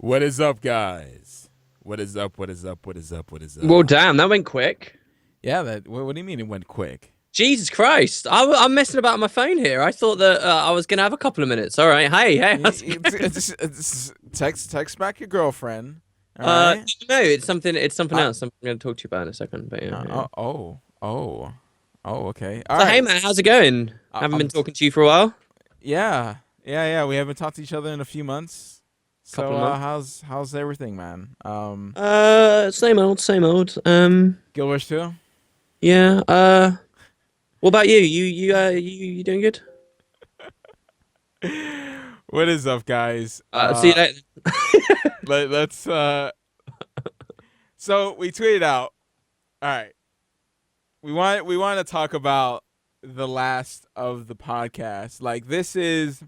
What is up, guys? What is up? What is up? What is up? What is up? Well, damn, that went quick. Yeah, what do you mean it went quick? Jesus Christ. I'm messing about on my phone here. I thought that I was going to have a couple of minutes. All right. Hey. Text back your girlfriend. All right. No, it's something else. I'm going to talk to you about in a second. But yeah. Okay. So, All right. hey, man, how's it going? Haven't been talking to you for a while. Yeah. We haven't talked to each other in a few months. Couple So, of months. how's everything, man? Same old. Guild Wars 2? Yeah. What about you? You doing good? What is up, guys? See you later. Let's so we tweeted out. All right. We want to talk about the last of the podcast. Like, this is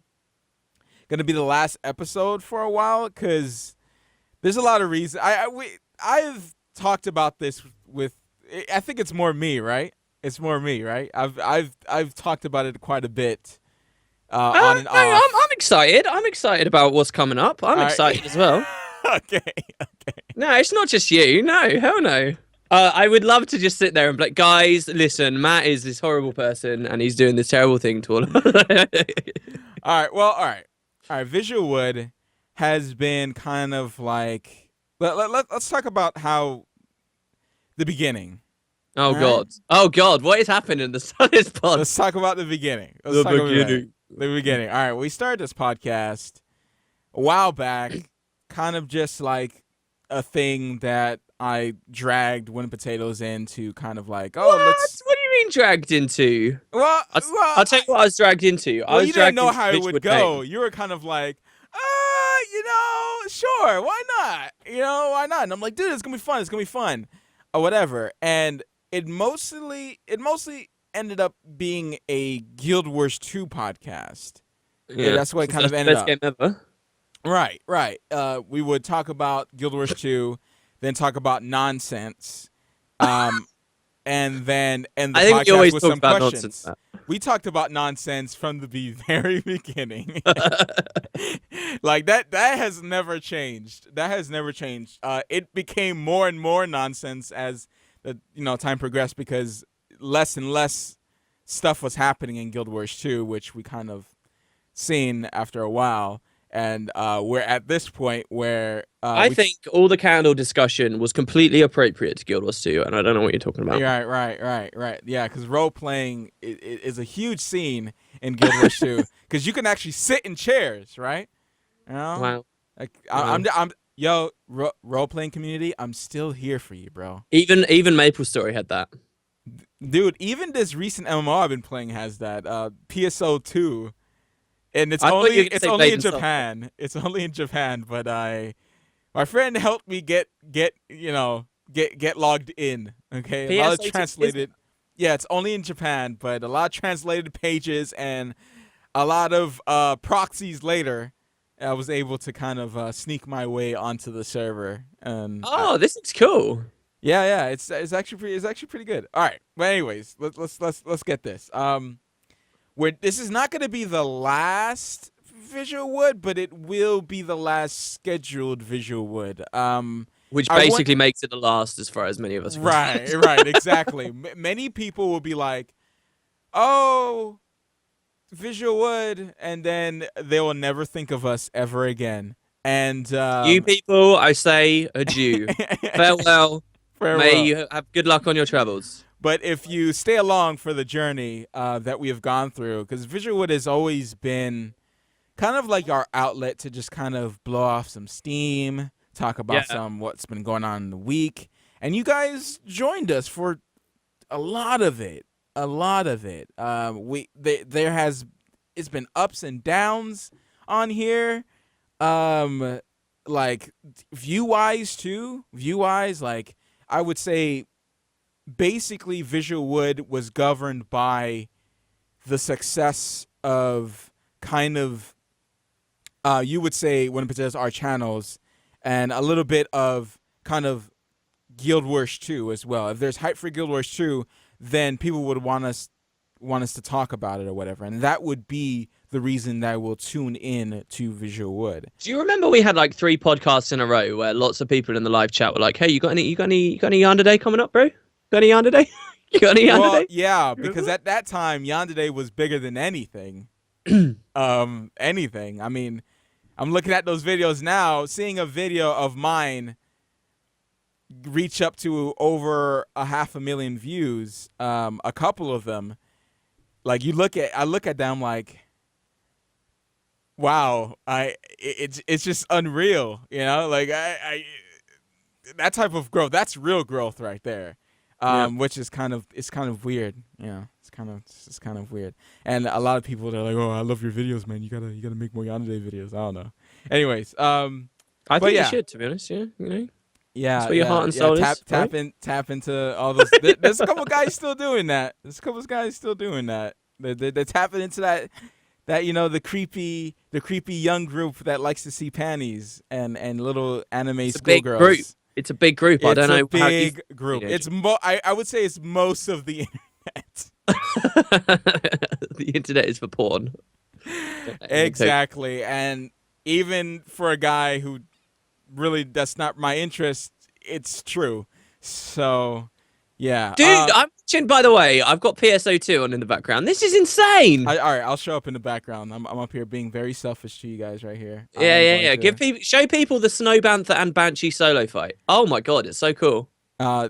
going to be the last episode for a while cuz there's a lot of reasons. I've talked about this with, I think it's more me, right? It's more me, right? I've talked about it quite a bit. On and off. I'm excited. I'm excited about what's coming up. I'm excited as well. Okay. No, it's not just you. No, hell no. I would love to just sit there and be like, guys, listen, Matt is this horrible person and he's doing this terrible thing to all of us. All right. VisualWood has been kind of like, let's talk about how the beginning. Oh, God. Right? Oh, God. What is happening in the Sunnis pod? Let's talk about the beginning. The beginning. All right. We started this podcast a while back, kind of just like a thing that I dragged Win Potatoes into, kind of like, What do you mean dragged into? Well, I'll tell you what I was dragged into. You didn't know how it would go. You were kind of like, sure, why not? Why not? And I'm like, dude, it's gonna be fun. Or whatever. And it mostly ended up being a Guild Wars 2 podcast. Yeah, that's what it kind of ended up. Best game ever. Right. We would talk about Guild Wars 2, then talk about nonsense, and the podcast with some questions. Nonsense. We talked about nonsense from the very beginning. Like that has never changed. It became more and more nonsense as the time progressed, because less and less stuff was happening in Guild Wars 2, which we kind of seen after a while. And we're at this point where I think all the candle discussion was completely appropriate to Guild Wars 2, and I don't know what you're talking about. Right. Yeah, because role playing is a huge scene in Guild Wars 2, because you can actually sit in chairs, right? Wow. Like, role playing community, I'm still here for you, bro. Even MapleStory had that. Dude, even this recent MMO I've been playing has that. PSO 2. And it's only in Japan. It's only in Japan, but my friend helped me get logged in. Okay, a lot of translated. Yeah, it's only in Japan, but a lot of translated pages and a lot of proxies later, I was able to kind of sneak my way onto the server. And this is cool. Yeah, it's actually pretty good. All right, but anyways, let's get this. This is not going to be the last VisualWood, but it will be the last scheduled VisualWood. Which basically makes it the last as far as many of us. Right, exactly. Many people will be like, "Oh, VisualWood," and then they will never think of us ever again. And you people, I say adieu. Farewell. May you have good luck on your travels. But if you stay along for the journey that we have gone through, because VisualWood has always been kind of like our outlet to just kind of blow off some steam, talk about what's been going on in the week. And you guys joined us for a lot of it. It's been ups and downs on here. Like view-wise too. Like I would say, basically, VisualWood was governed by the success of kind of, you would say, when it possesses our channels, and a little bit of kind of Guild Wars 2 as well. If there's hype for Guild Wars 2, then people would want us want us to talk about it or whatever, and that would be the reason that we'll tune in to VisualWood. Do you remember we had like 3 podcasts in a row where lots of people in the live chat were like, "Hey, you got any yarn today coming up, bro? Got any yarn today? You got any yarn today?" Yeah, because at that time, yarn today was bigger than anything. Anything. I mean, I'm looking at those videos now, seeing a video of mine reach up to over 500,000 views. A couple of them, like I look at them like, wow, it's just unreal, you know, like I that type of growth, that's real growth right there. Which is kind of weird, you know. It's kind of weird. And a lot of people, they're like, "Oh, I love your videos, man. You gotta make more Yandere videos." I don't know. Anyways, I think you should, to be honest. Yeah, you know. Yeah, that's where your heart and soul is. Tap into all those. There's a couple guys still doing that. They're tapping into that you know, the creepy young group that likes to see panties and little anime schoolgirls. It's a big group. I don't know. It's a big group. It's I would say it's most of the internet. The internet is for porn. Exactly. And even for a guy who really, that's not my interest, it's true. So, yeah. Dude, I'm watching, by the way, I've got PSO2 on in the background. This is insane. All right, I'll show up in the background. I'm up here being very selfish to you guys right here. Yeah. Show people the Snow Bantha and Banshee solo fight. Oh my god, it's so cool.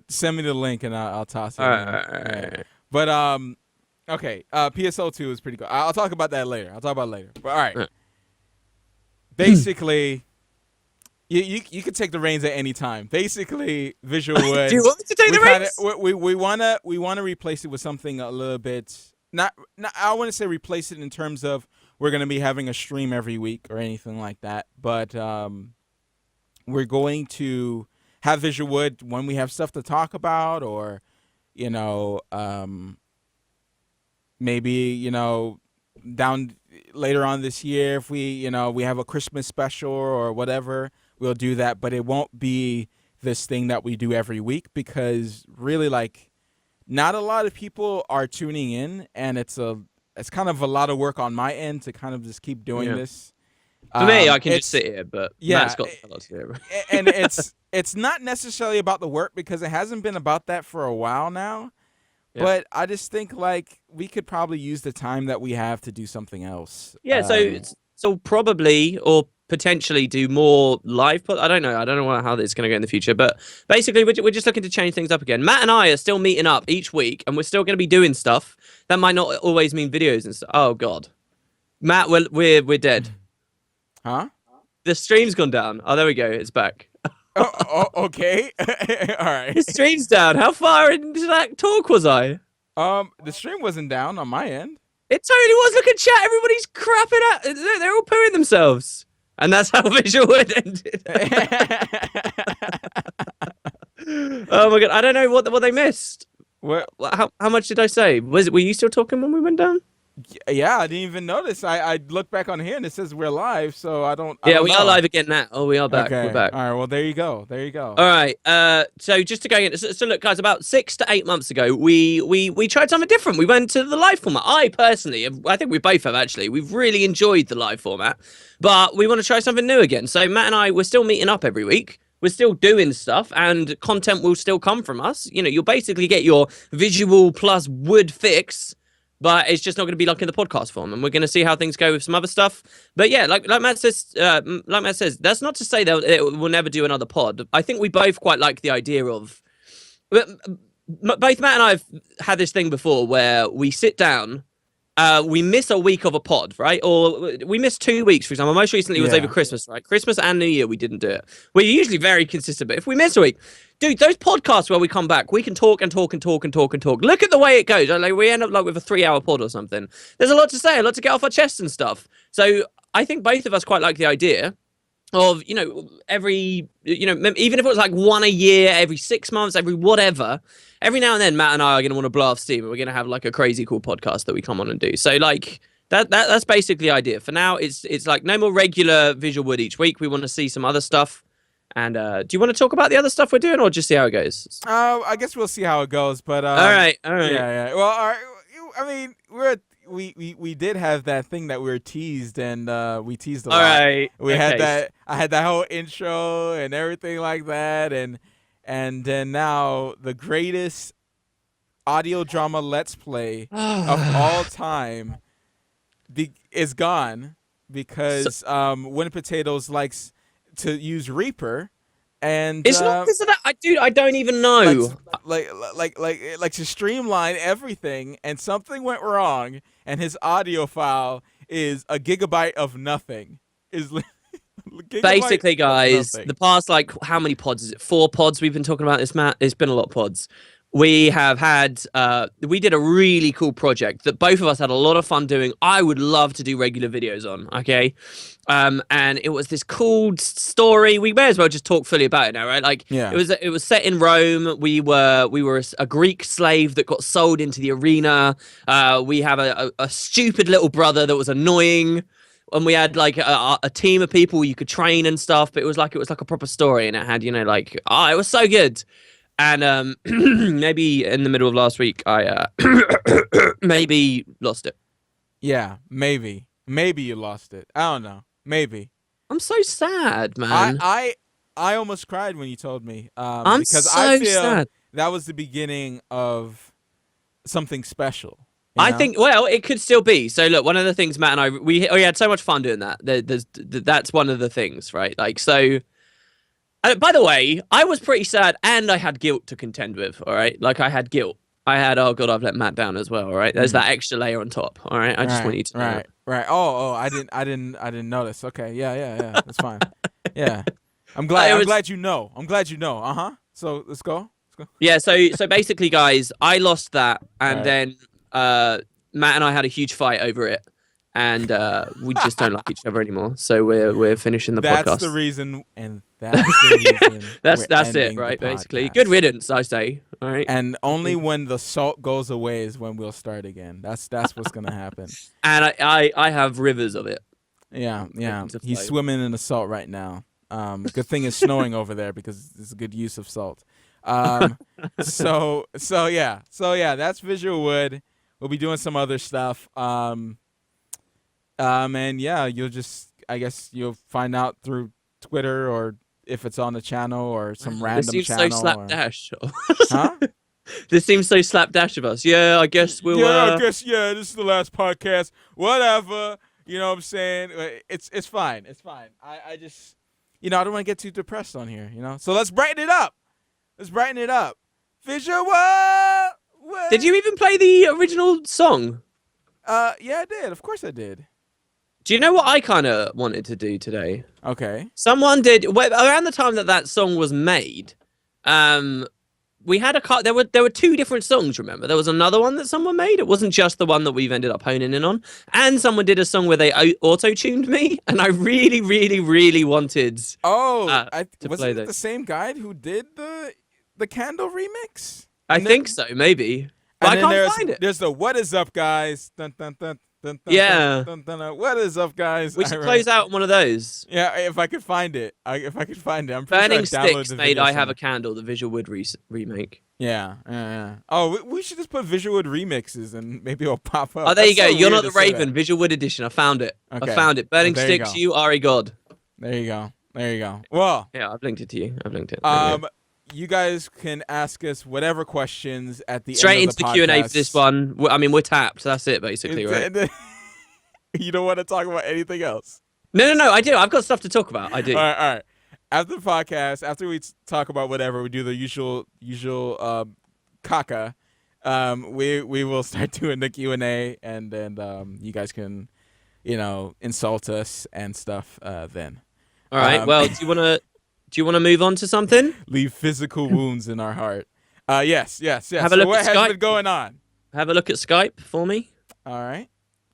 Send me the link and I'll toss it. All right. But okay. PSO2 is pretty cool. I'll talk about that later. But all right. Basically, you can take the reins at any time. Basically, VisualWood. Do you want me to take the reins? We wanna replace it with something a little bit not I want to say replace it in terms of we're gonna be having a stream every week or anything like that. But we're going to have VisualWood when we have stuff to talk about, or you know, maybe, you know, down later on this year, if we have a Christmas special or whatever, we'll do that. But it won't be this thing that we do every week, because really, like, not a lot of people are tuning in, and it's kind of a lot of work on my end to kind of just keep doing this. For me, I can just sit here, but Matt's got a lot to do. And it's not necessarily about the work, because it hasn't been about that for a while now. Yeah. But I just think, like, we could probably use the time that we have to do something else. Yeah, so probably or potentially do more live. I don't know how this is going to go in the future, but basically we're just looking to change things up again. Matt and I are still meeting up each week, and we're still going to be doing stuff that might not always mean videos and stuff. Oh God, Matt, we're dead. Huh? The stream's gone down. Oh, there we go. It's back. Okay. All right. The stream's down. How far into that talk was I? The stream wasn't down on my end. It totally was. Look at chat. Everybody's crapping out. They're all pooing themselves. And that's how VisualWood ended. Oh my god. I don't know what they missed. What? How much did I say? Were you still talking when we went down? Yeah, I didn't even notice. I looked back on here and it says we're live, so I don't. We are live again now. Oh, we are back. Okay. We're back. All right. Well, there you go. All right. So just to go in. So look, guys. About 6 to 8 months ago, we tried something different. We went to the live format. I personally, I think we both have actually. We've really enjoyed the live format, but we want to try something new again. So Matt and I, we're still meeting up every week. We're still doing stuff, and content will still come from us. You know, you'll basically get your visual plus wood fix. But it's just not going to be like in the podcast form, and we're going to see how things go with some other stuff. But yeah, like Matt says, that's not to say that we'll never do another pod. I think we both quite like the idea of. Both Matt and I have had this thing before where we sit down, we miss a week of a pod, right? Or we missed 2 weeks, for example. Most recently it was over Christmas, right? Christmas and New Year we didn't do it. We're usually very consistent, but if we miss a week. Dude, those podcasts where we come back, we can talk and talk and talk and talk and talk. Look at the way it goes. Like, we end up like with a 3-hour pod or something. There's a lot to say, a lot to get off our chest and stuff. So I think both of us quite like the idea of, you know, every, you know, even if it was like one a year, every 6 months, every whatever, every now and then Matt and I are going to want to blow off steam, and we're going to have like a crazy cool podcast that we come on and do. So like that's basically the idea. For now, it's like no more regular VisualWood each week. We want to see some other stuff. And do you want to talk about the other stuff we're doing, or just see how it goes? I guess we'll see how it goes. But all right. Yeah. Well, all right. I mean, we did have that thing that we were teased, and we teased a All lot. right. We okay. had that. I had that whole intro and everything like that, and then now the greatest audio drama let's play of all time is gone because Winnie Potatoes likes to use Reaper. And It's not because of that. I don't even know. Like to streamline everything, and something went wrong, and his audio file is a gigabyte of nothing. Basically, guys, the past, like, how many pods is it? 4 pods we've been talking about this, Matt. It's been a lot of pods. We have had, we did a really cool project that both of us had a lot of fun doing. I would love to do regular videos on, okay? And it was this cool story. We may as well just talk fully about it now, right? Like, yeah. It was set in Rome. We were a Greek slave that got sold into the arena. We have a stupid little brother that was annoying. And we had like a team of people you could train and stuff, but it was like a proper story, and it had, it was so good. And maybe in the middle of last week, I maybe lost it. Yeah, maybe you lost it. I don't know. Maybe. I'm so sad, man. I almost cried when you told me. Because I feel sad. That was the beginning of something special. I think, well, it could still be. So look, one of the things Matt and I we had so much fun doing that. That's one of the things, right? Like, so. By the way, I was pretty sad, and I had guilt to contend with. All right, like I had guilt. I had, oh god, I've let Matt down as well. All right, there's that extra layer on top. All right, I just want you to know. Right. Oh, I didn't notice. Okay, yeah. That's fine. Yeah, I'm glad you know. So let's go. Yeah. So basically, guys, I lost that, and then Matt and I had a huge fight over it. And we just don't like each other anymore, so we're finishing the podcast. That's the reason, and that's the reason. that's it, right? Basically, good riddance, I say. All right. And only when the salt goes away is when we'll start again. That's what's gonna happen. And I have rivers of it. Yeah. He's swimming in the salt right now. Good thing it's snowing over there because it's a good use of salt. So yeah. That's VisualWood. We'll be doing some other stuff. And yeah, I guess you'll find out through Twitter, or if it's on the channel or some random channel. This seems so slapdash. Huh? This seems so slapdash of us. Yeah, I guess we'll. Yeah, I guess. Yeah, this is the last podcast. Whatever. You know what I'm saying? It's fine. It's fine. I just, I don't want to get too depressed on here. So let's brighten it up. VisualWood. Did you even play the original song? Yeah, I did. Of course, I did. Do you know what I kind of wanted to do today? Okay. Someone did around the time that song was made. We had there were 2 different songs. Remember, there was another one that someone made. It wasn't just the one that we've ended up honing in on. And someone did a song where they auto-tuned me, and I really, really, really wanted. To play wasn't it those. the same guy who did the Candle remix? I think so, maybe. But I can't find it. There's the "What is up, guys?" Dun, dun, dun, dun, dun, Yeah. dun, dun, dun, what is up, guys? We should close out one of those. Yeah, if I could find it. I'm pretty Burning sure I downloaded Sticks the made video I Have somewhere. a Candle, the VisualWood remake. Yeah. Oh, we should just put VisualWood remixes, and maybe it'll pop up. Oh, there you That's go. so You're weird not the to say Raven. that. VisualWood edition. I found it. Okay. I found it. Burning There you Sticks, go. you are a god. There you go. Well, Yeah, I've linked it to you. I've linked it. There you go. you guys can ask us whatever questions at the Straight end into of the the Q&A for podcast. this one. I mean, we're tapped. That's it, basically, right? You don't want to talk about anything else. No. I do. I've got stuff to talk about. I do. All right. After the podcast, after we talk about whatever, we do the usual caca. We will start doing the Q&A, and then you guys can, insult us and stuff. Then. All right. Well, do you want to move on to something? Leave physical wounds in our heart. Yes. Have a look what at has Skype. been going on? Have a look at Skype for me. All right.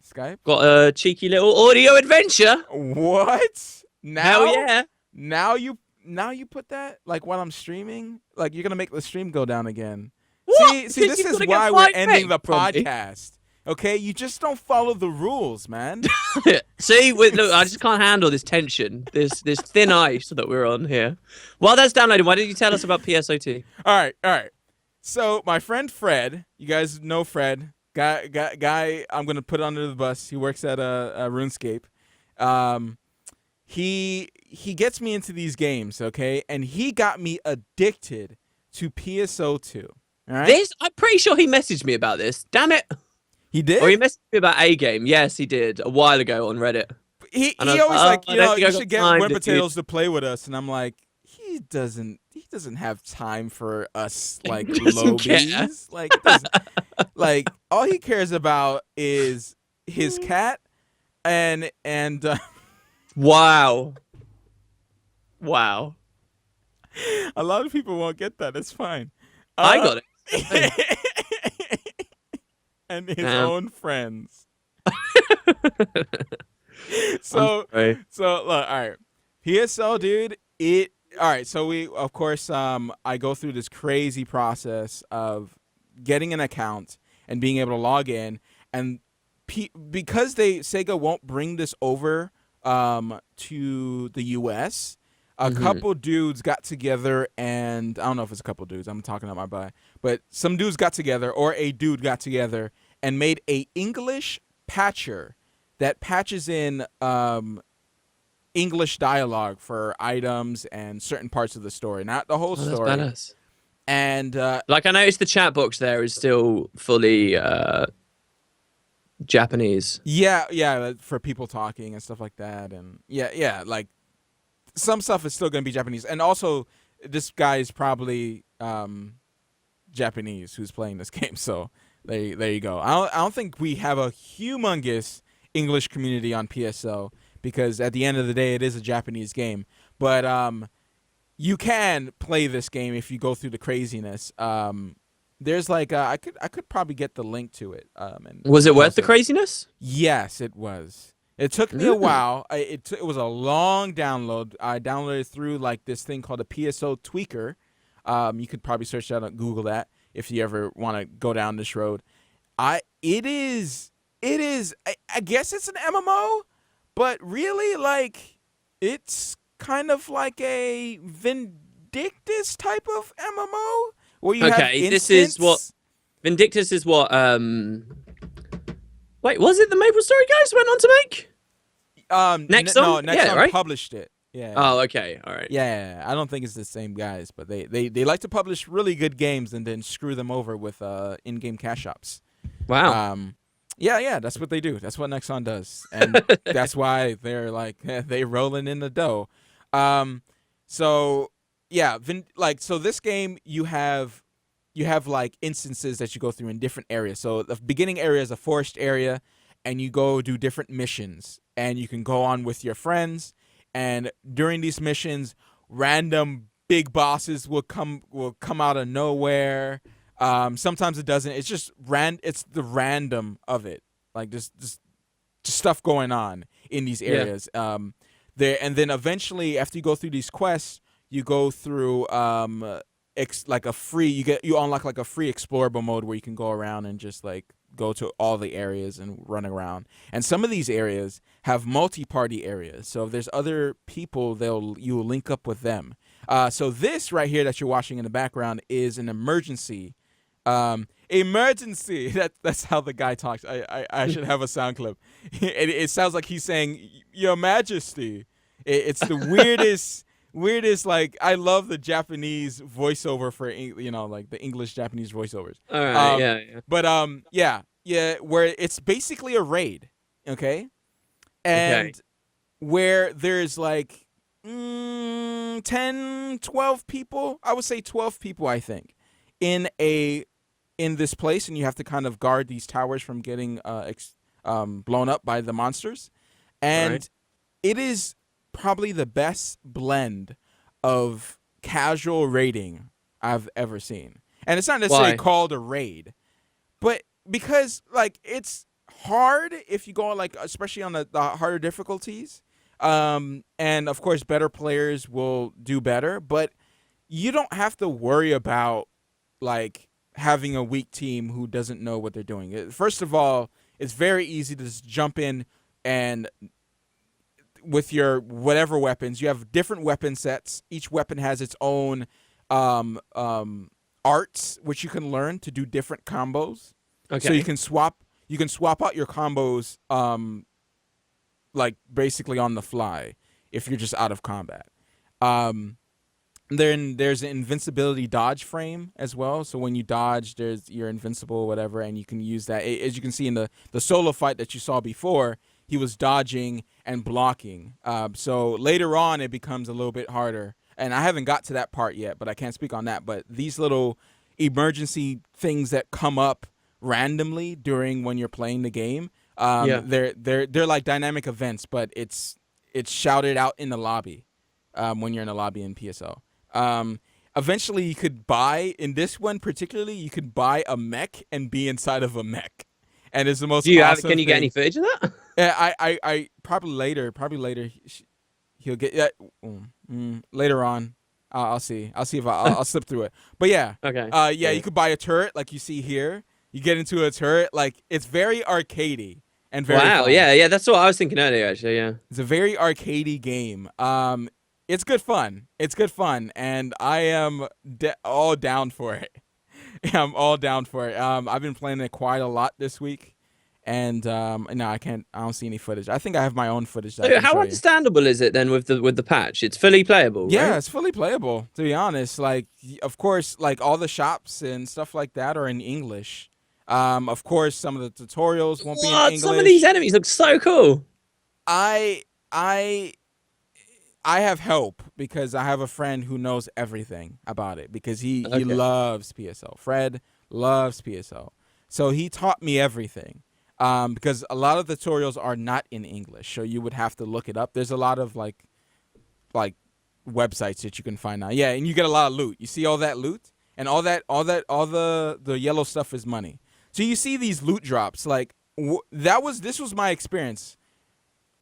Skype. Got a cheeky little audio adventure. What? Now? Hell yeah. Now you put that like while I'm streaming? Like you're gonna make the stream go down again. What? See, Because this you've is gotta why get we're 5 ending the meg from me. podcast. Okay, you just don't follow the rules, man. See, look, I just can't handle this tension, this thin ice that we're on here. While that's downloading, why did you tell us about PSOT? All right. So my friend Fred, you guys know Fred. guy. I'm gonna put under the bus. He works at a RuneScape. Um, he gets me into these games, okay, and he got me addicted to PSO2. All right, I'm pretty sure he messaged me about this. Damn it. he did. Or he messaged me about a game. Yes, he did a while ago on Reddit. He And I was always like, like, I don't think I you got should get time, Win dude. Potatoes to play with us, and I'm like, he doesn't have time for us like He doesn't care. lobies. Like, it doesn't, like all he cares about is his cat and Wow. a lot of people won't get that. It's fine. I got it. And his own friends. So look, all right. PSO, dude, all right, so we of course I go through this crazy process of getting an account and being able to log in, and because Sega won't bring this over to the US, a couple dudes got together, and I don't know if it's a couple dudes, I'm talking out my butt, but some dudes got together, or a dude got together and made a English patcher that patches in English dialogue for items and certain parts of the story, not the whole story. That's badass. And like, I noticed the chat box there is still fully Japanese. yeah, for people talking and stuff like that, and yeah, like some stuff is still going to be Japanese, and also this guy is probably Japanese who's playing this game, so there you go. I don't think we have a humongous English community on PSO, because at the end of the day, it is a Japanese game. But you can play this game if you go through the craziness. There's like I could probably get the link to it. And was it worth the craziness? Yes, it was. It took me a while. It was a long download. I downloaded through like this thing called a PSO tweaker. You could probably search that on Google that if you ever want to go down this road. It is. I guess it's an MMO. But really, like, it's kind of like a Vindictus type of MMO where you have this is what Vindictus is. What? Wait, was it the Maple Story guys went on to make? Nexon right? published it. Yeah. Oh, okay, all right. Yeah, I don't think it's the same guys, but they like to publish really good games and then screw them over with in-game cash shops. Wow. Yeah, that's what they do. That's what Nexon does, and that's why they're like they rolling in the dough. So yeah, so this game you have like instances that you go through in different areas. So the beginning area is a forest area, and you go do different missions, and you can go on with your friends. And during these missions, random big bosses will come out of nowhere. Sometimes it doesn't. It's just it's the random of it, like just stuff going on in these areas. And then eventually, after you go through these quests, you go through like a free. You unlock like a free explorable mode where you can go around and just like go to all the areas and run around. And some of these areas have multi-party areas. So if there's other people, you will link up with them. So this right here that you're watching in the background is an emergency. Emergency. That's how the guy talks. I should have a sound clip. It sounds like he's saying, "Your Majesty." It's the weirdest. Like, I love the Japanese voiceover for like the English Japanese voiceovers. All right. Yeah. But yeah, where it's basically a raid, okay, and where there's like 10, 12 people. I would say 12 people. I think in this place, and you have to kind of guard these towers from getting blown up by the monsters. And it is probably the best blend of casual raiding I've ever seen. And it's not necessarily called a raid, but because like it's hard if you go like, especially on the harder difficulties. And of course better players will do better, but you don't have to worry about like having a weak team who doesn't know what they're doing. First of all, it's very easy to just jump in and with your whatever weapons, you have different weapon sets. Each weapon has its own arts, which you can learn to do different combos. Okay. So you can swap out your combos like basically on the fly if you're just out of combat. Then there's an invincibility dodge frame as well. So when you dodge, you're invincible or whatever, and you can use that. As you can see in the solo fight that you saw before, he was dodging and blocking. So later on, it becomes a little bit harder. And I haven't got to that part yet, but I can't speak on that. But these little emergency things that come up randomly during when you're playing the game, they're like dynamic events, but it's shouted out in the lobby when you're in a lobby in PSO. Eventually you could buy, in this one particularly, you could buy a mech and be inside of a mech. And it's the most awesome Can you get thing. any footage of that? Yeah, I probably later he'll get later on. I'll see if I'll slip through it. But yeah. Okay. You could buy a turret like you see here. You get into a turret, like it's very arcadey and very fun. Yeah, that's what I was thinking earlier actually, yeah. It's a very arcadey game. It's good fun. And I am all down for it. I'm all down for it. I've been playing it quite a lot this week, and no, I don't see any footage. I think I have my own footage. So how understandable is it then with the patch? It's fully playable. Yeah, right? it's fully playable. To be honest, like of course, like all the shops and stuff like that are in English. Of course, some of the tutorials won't be in English. Some of these enemies look so cool. I have help because I have a friend who knows everything about it because he loves PSO. Fred loves PSO. So he taught me everything because a lot of the tutorials are not in English. So you would have to look it up. There's a lot of like websites that you can find now. Yeah, and you get a lot of loot. You see all that loot and all the yellow stuff is money. So you see these loot drops. Like this was my experience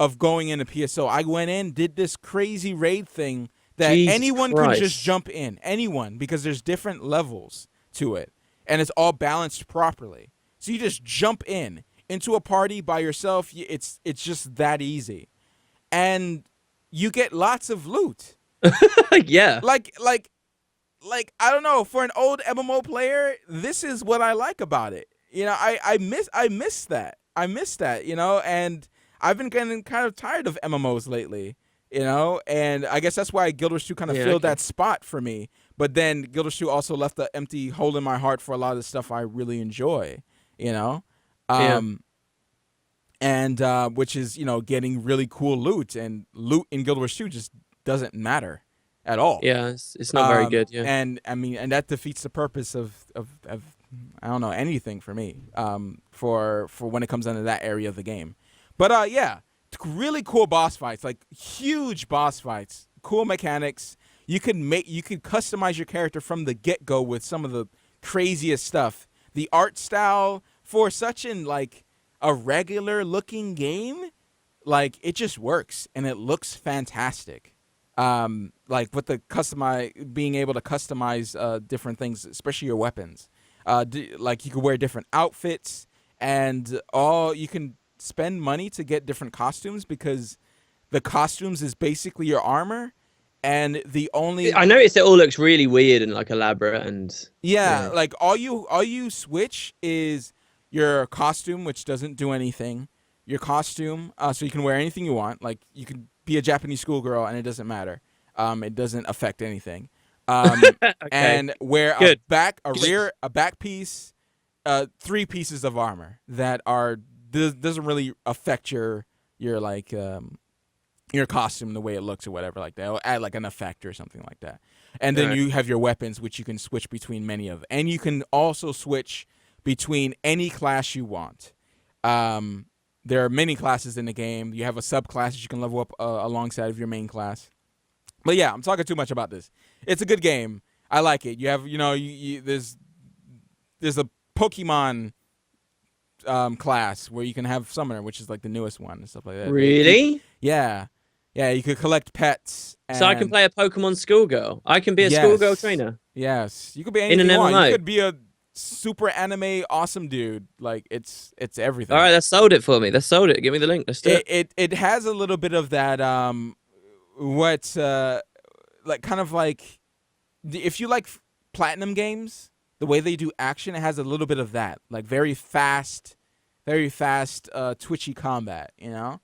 of going into PSO. I went in, did this crazy raid thing that anyone could just jump in. Anyone, because there's different levels to it. And it's all balanced properly. So you just jump into a party by yourself. It's just that easy. And you get lots of loot. Yeah. Like I don't know, for an old MMO player, this is what I like about it. You know, I miss that. I miss that, you know, and I've been getting kind of tired of MMOs lately, you know, and I guess that's why Guild Wars 2 kind of filled that spot for me. But then Guild Wars 2 also left an empty hole in my heart for a lot of the stuff I really enjoy, you know, and which is, you know, getting really cool loot, and loot in Guild Wars 2 just doesn't matter at all. Yeah, it's not very good. Yeah, and I mean, and that defeats the purpose of I don't know, anything for me for when it comes into that area of the game. But yeah, really cool boss fights, like huge boss fights, cool mechanics. You could customize your character from the get-go with some of the craziest stuff. The art style for such a regular looking game, like it just works and it looks fantastic. Like with the being able to customize different things, especially your weapons. Like you could wear different outfits, and you can spend money to get different costumes because the costumes is basically your armor, and I noticed it all looks really weird and like elaborate and like all you switch is your costume, which doesn't do anything. Your costume, so you can wear anything you want. Like you could be a Japanese schoolgirl and it doesn't matter. It doesn't affect anything. And wear a back piece, 3 pieces of armor that doesn't really affect your costume the way it looks or whatever like that. It'll add like an effect or something like that. And then you have your weapons, which you can switch between many of, and you can also switch between any class you want. There are many classes in the game. You have a subclass that you can level up alongside of your main class. But yeah, I'm talking too much about this. It's a good game. I like it. You have, you know, there's a Pokemon class where you can have Summoner, which is like the newest one and stuff like that. Really? Yeah. You could collect pets. So I can play a Pokemon schoolgirl. I can be a schoolgirl trainer. Yes. You could be anything you want. You could be a super anime awesome dude. Like it's everything. All right, that sold it for me. That sold it. Give me the link. Let's do it. It has a little bit of that like kind of like if you like platinum games, the way they do action, it has a little bit of that, like very fast, twitchy combat.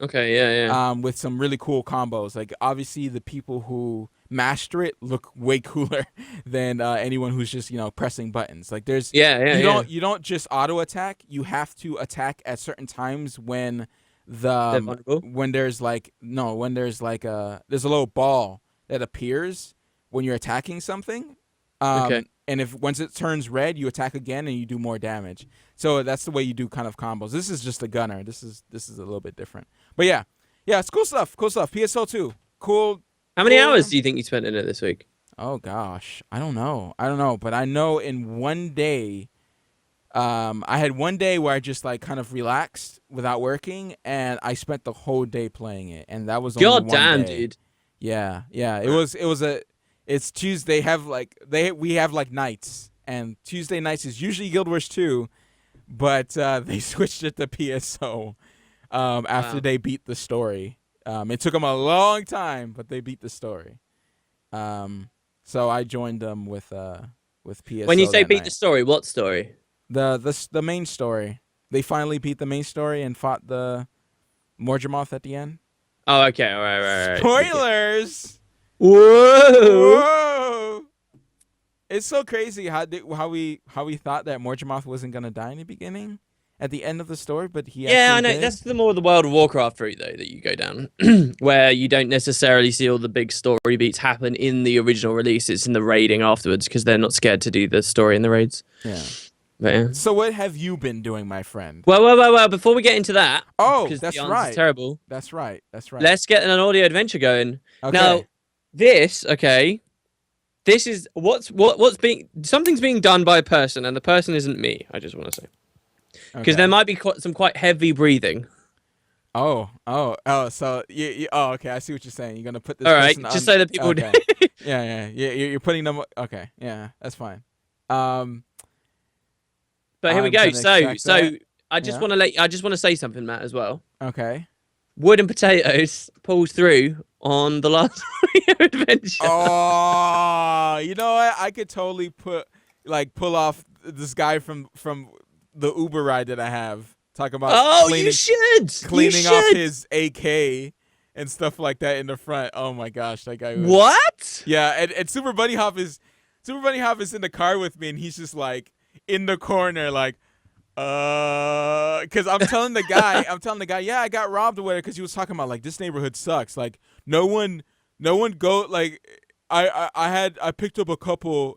Okay, yeah. With some really cool combos. Like obviously, the people who master it look way cooler than anyone who's just pressing buttons. Like there's you don't just auto attack. You have to attack at certain times when They're vulnerable? there's like there's a little ball that appears when you're attacking something. Okay. And if once it turns red, you attack again and you do more damage. So that's the way you do kind of combos. This is just a gunner. This is a little bit different. But yeah, it's cool stuff. Cool stuff. PSO 2. Cool. How many hours do you think you spent in it this week? Oh gosh, I don't know. But I know in one day, I had one day where I just like kind of relaxed without working, and I spent the whole day playing it, and that was only God one damn, day. dude. Yeah. It's Tuesday. We have like nights, and Tuesday nights is usually Guild Wars 2, but they switched it to PSO after they beat the story. It took them a long time, but they beat the story. So I joined them with PSO. When you say beat night. the story, what story? The main story. They finally beat the main story and fought the Morgemoth at the end. Oh, okay. All right. Spoilers. Whoa! Whoa! It's so crazy how we thought that Morgemoth wasn't gonna die in the beginning, at the end of the story, but he. Yeah, I actually know. did. That's the more the World of Warcraft route, though, that you go down, where you don't necessarily see all the big story beats happen in the original release. It's in the raiding afterwards because they're not scared to do the story in the raids. Yeah. But, yeah. So what have you been doing, my friend? Well. Before we get into that, That's the answer's right. terrible. That's right. Let's get an audio adventure going. Okay. Now, this is something's being done by a person, and the person isn't me. I just want to say because there might be some quite heavy breathing. So you okay. I see what you're saying. You're gonna put this. All right, person just on... so that people. Okay. yeah. You're putting them. Okay. Yeah, that's fine. But here we I'm go. gonna check So that. I just want to say something, Matt, as well. Okay. Wood and Potatoes pulls through on the last adventure. Oh, you know what? I could totally pull off this guy from the Uber ride that I have. Talk about you should cleaning off his AK and stuff like that in the front. Oh my gosh, that guy was... What? Yeah, and Super Bunny Hop is in the car with me, and he's just like in the corner, like, because I'm telling the guy, yeah, I got robbed or whatever, because he was talking about like this neighborhood sucks, like no one go, like I picked up a couple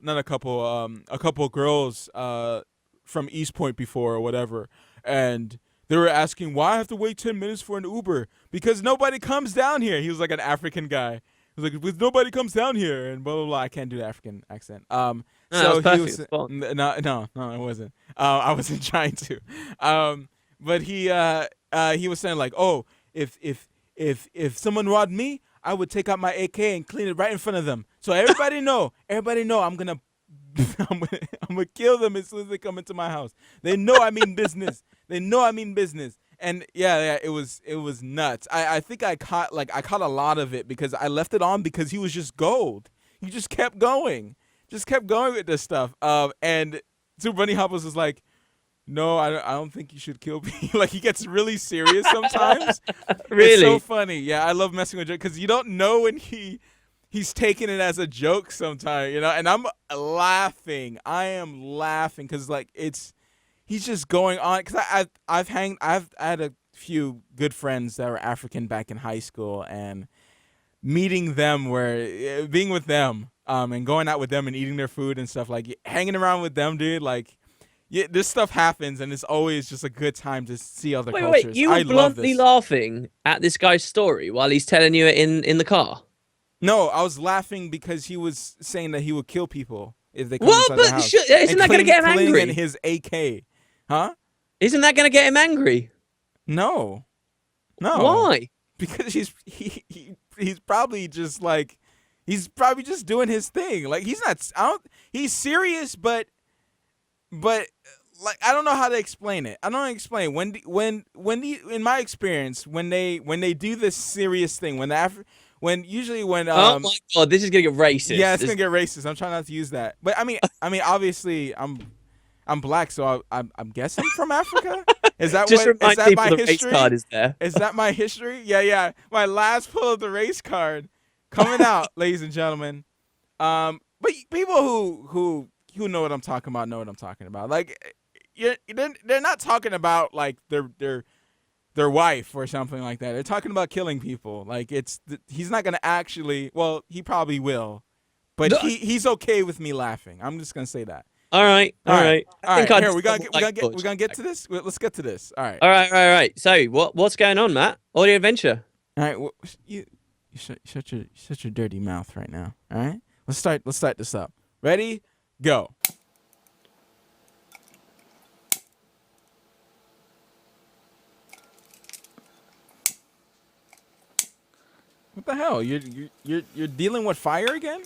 girls from East Point before or whatever, and they were asking why I have to wait 10 minutes for an Uber because nobody comes down here. He was like an African guy. He was like, because nobody comes down here and blah blah blah. I can't do the African accent. So that he was was no, it wasn't. I wasn't trying to. But he was saying like, oh, if someone robbed me, I would take out my AK and clean it right in front of them. So everybody know, I'm gonna kill them as soon as they come into my house. They know I mean business. And yeah, it was nuts. I think I caught a lot of it because I left it on because he was just gold. He just kept going with this stuff. And Super Bunny Hop was like, no, I don't think you should kill me. Like he gets really serious sometimes. Really? It's so funny. Yeah, I love messing with Joe because you don't know when he's taking it as a joke sometimes, and I'm laughing. I am laughing because like he's just going on because I've had a few good friends that were African back in high school, and meeting them being with them and going out with them and eating their food and stuff, like hanging around with them, dude, like this stuff happens and it's always just a good time to see other cultures. Wait, you were bluntly laughing at this guy's story while he's telling you it in the car? No, I was laughing because he was saying that he would kill people if they come what? inside But the house. Isn't that going to get him angry? In his AK, huh? Isn't that going to get him angry? No. Why? Because he's probably just like just doing his thing. Like he's serious, but like I don't know how to explain it. I don't know how to explain when in my experience when they do this serious thing usually when Oh my god, this is gonna get racist. yeah, it's gonna get racist. I'm trying not to use that. But I mean, obviously, I'm black, so I'm guessing from Africa. Is that Just what? Is remind that people my the race history? card is there. Is that my history? Yeah, yeah. My last pull of the race card coming out, ladies and gentlemen. But people who know what I'm talking about know what I'm talking about. Like, they're not talking about like their wife or something like that. They're talking about killing people. Like he's not gonna actually. Well, he probably will, but he's okay with me laughing. I'm just gonna say that. All right. I think Here we're gonna get to this. Let's get to this. All right. All right. So what's going on, Matt? Audio adventure. All right. Well, you shut your dirty mouth right now. All right. Let's start this up. Ready? Go. What the hell? You're dealing with fire again?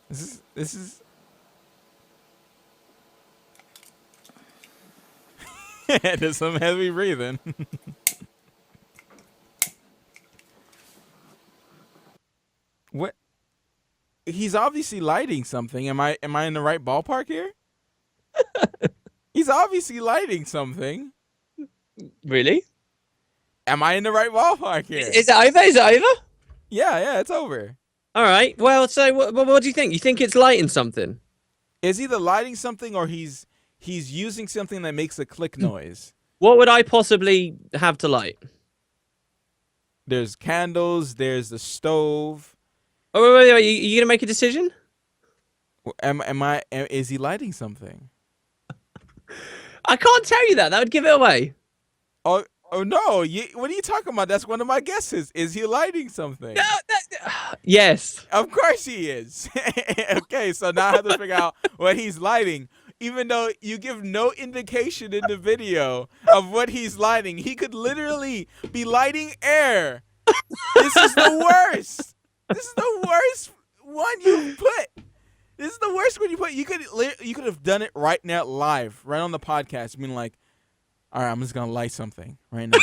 This is There's some heavy breathing. What? He's obviously lighting something. Am I in the right ballpark here? He's obviously lighting something. Really? Am I in the right ballpark here? Is it over? Is it over? Yeah, it's over. All right. Well, so what do you think? You think it's lighting something? Is either lighting something or he's using something that makes a click noise. What would I possibly have to light? There's candles. There's the stove. Oh, wait. You gonna make a decision? Is he lighting something? I can't tell you that. That would give it away. Oh no! What are you talking about? That's one of my guesses. Is he lighting something? No, yes. Of course he is. Okay, so now I have to figure out what he's lighting. Even though you give no indication in the video of what he's lighting, he could literally be lighting air. This is the worst. This is the worst one you put. This is the worst one you put. You could have done it right now, live, right on the podcast. Being like, all right, I'm just gonna light something right now.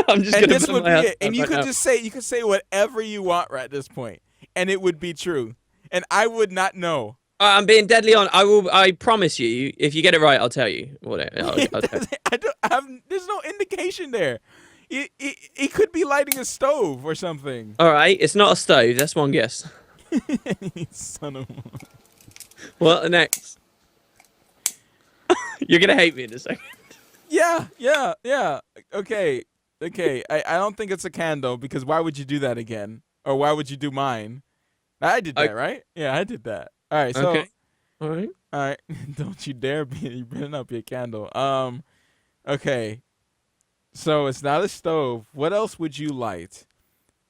I'm just And gonna this put would my be hands it. And up you right could now. just say whatever you want right at this point, and it would be true. And I would not know. I'm being deadly on. I promise you. If you get it right, I'll tell you. Whatever. I'll tell you. There's no indication there. He could be lighting a stove or something. All right. It's not a stove. That's one guess. Son of a... What next? You're gonna hate me in a second. Yeah. Okay. I don't think it's a candle because why would you do that again? Or why would you do mine? I did that, right? Yeah, I did that. All right. So. Okay. All right. Don't you dare be. You better not be a candle. Okay. So it's not a stove. What else would you light?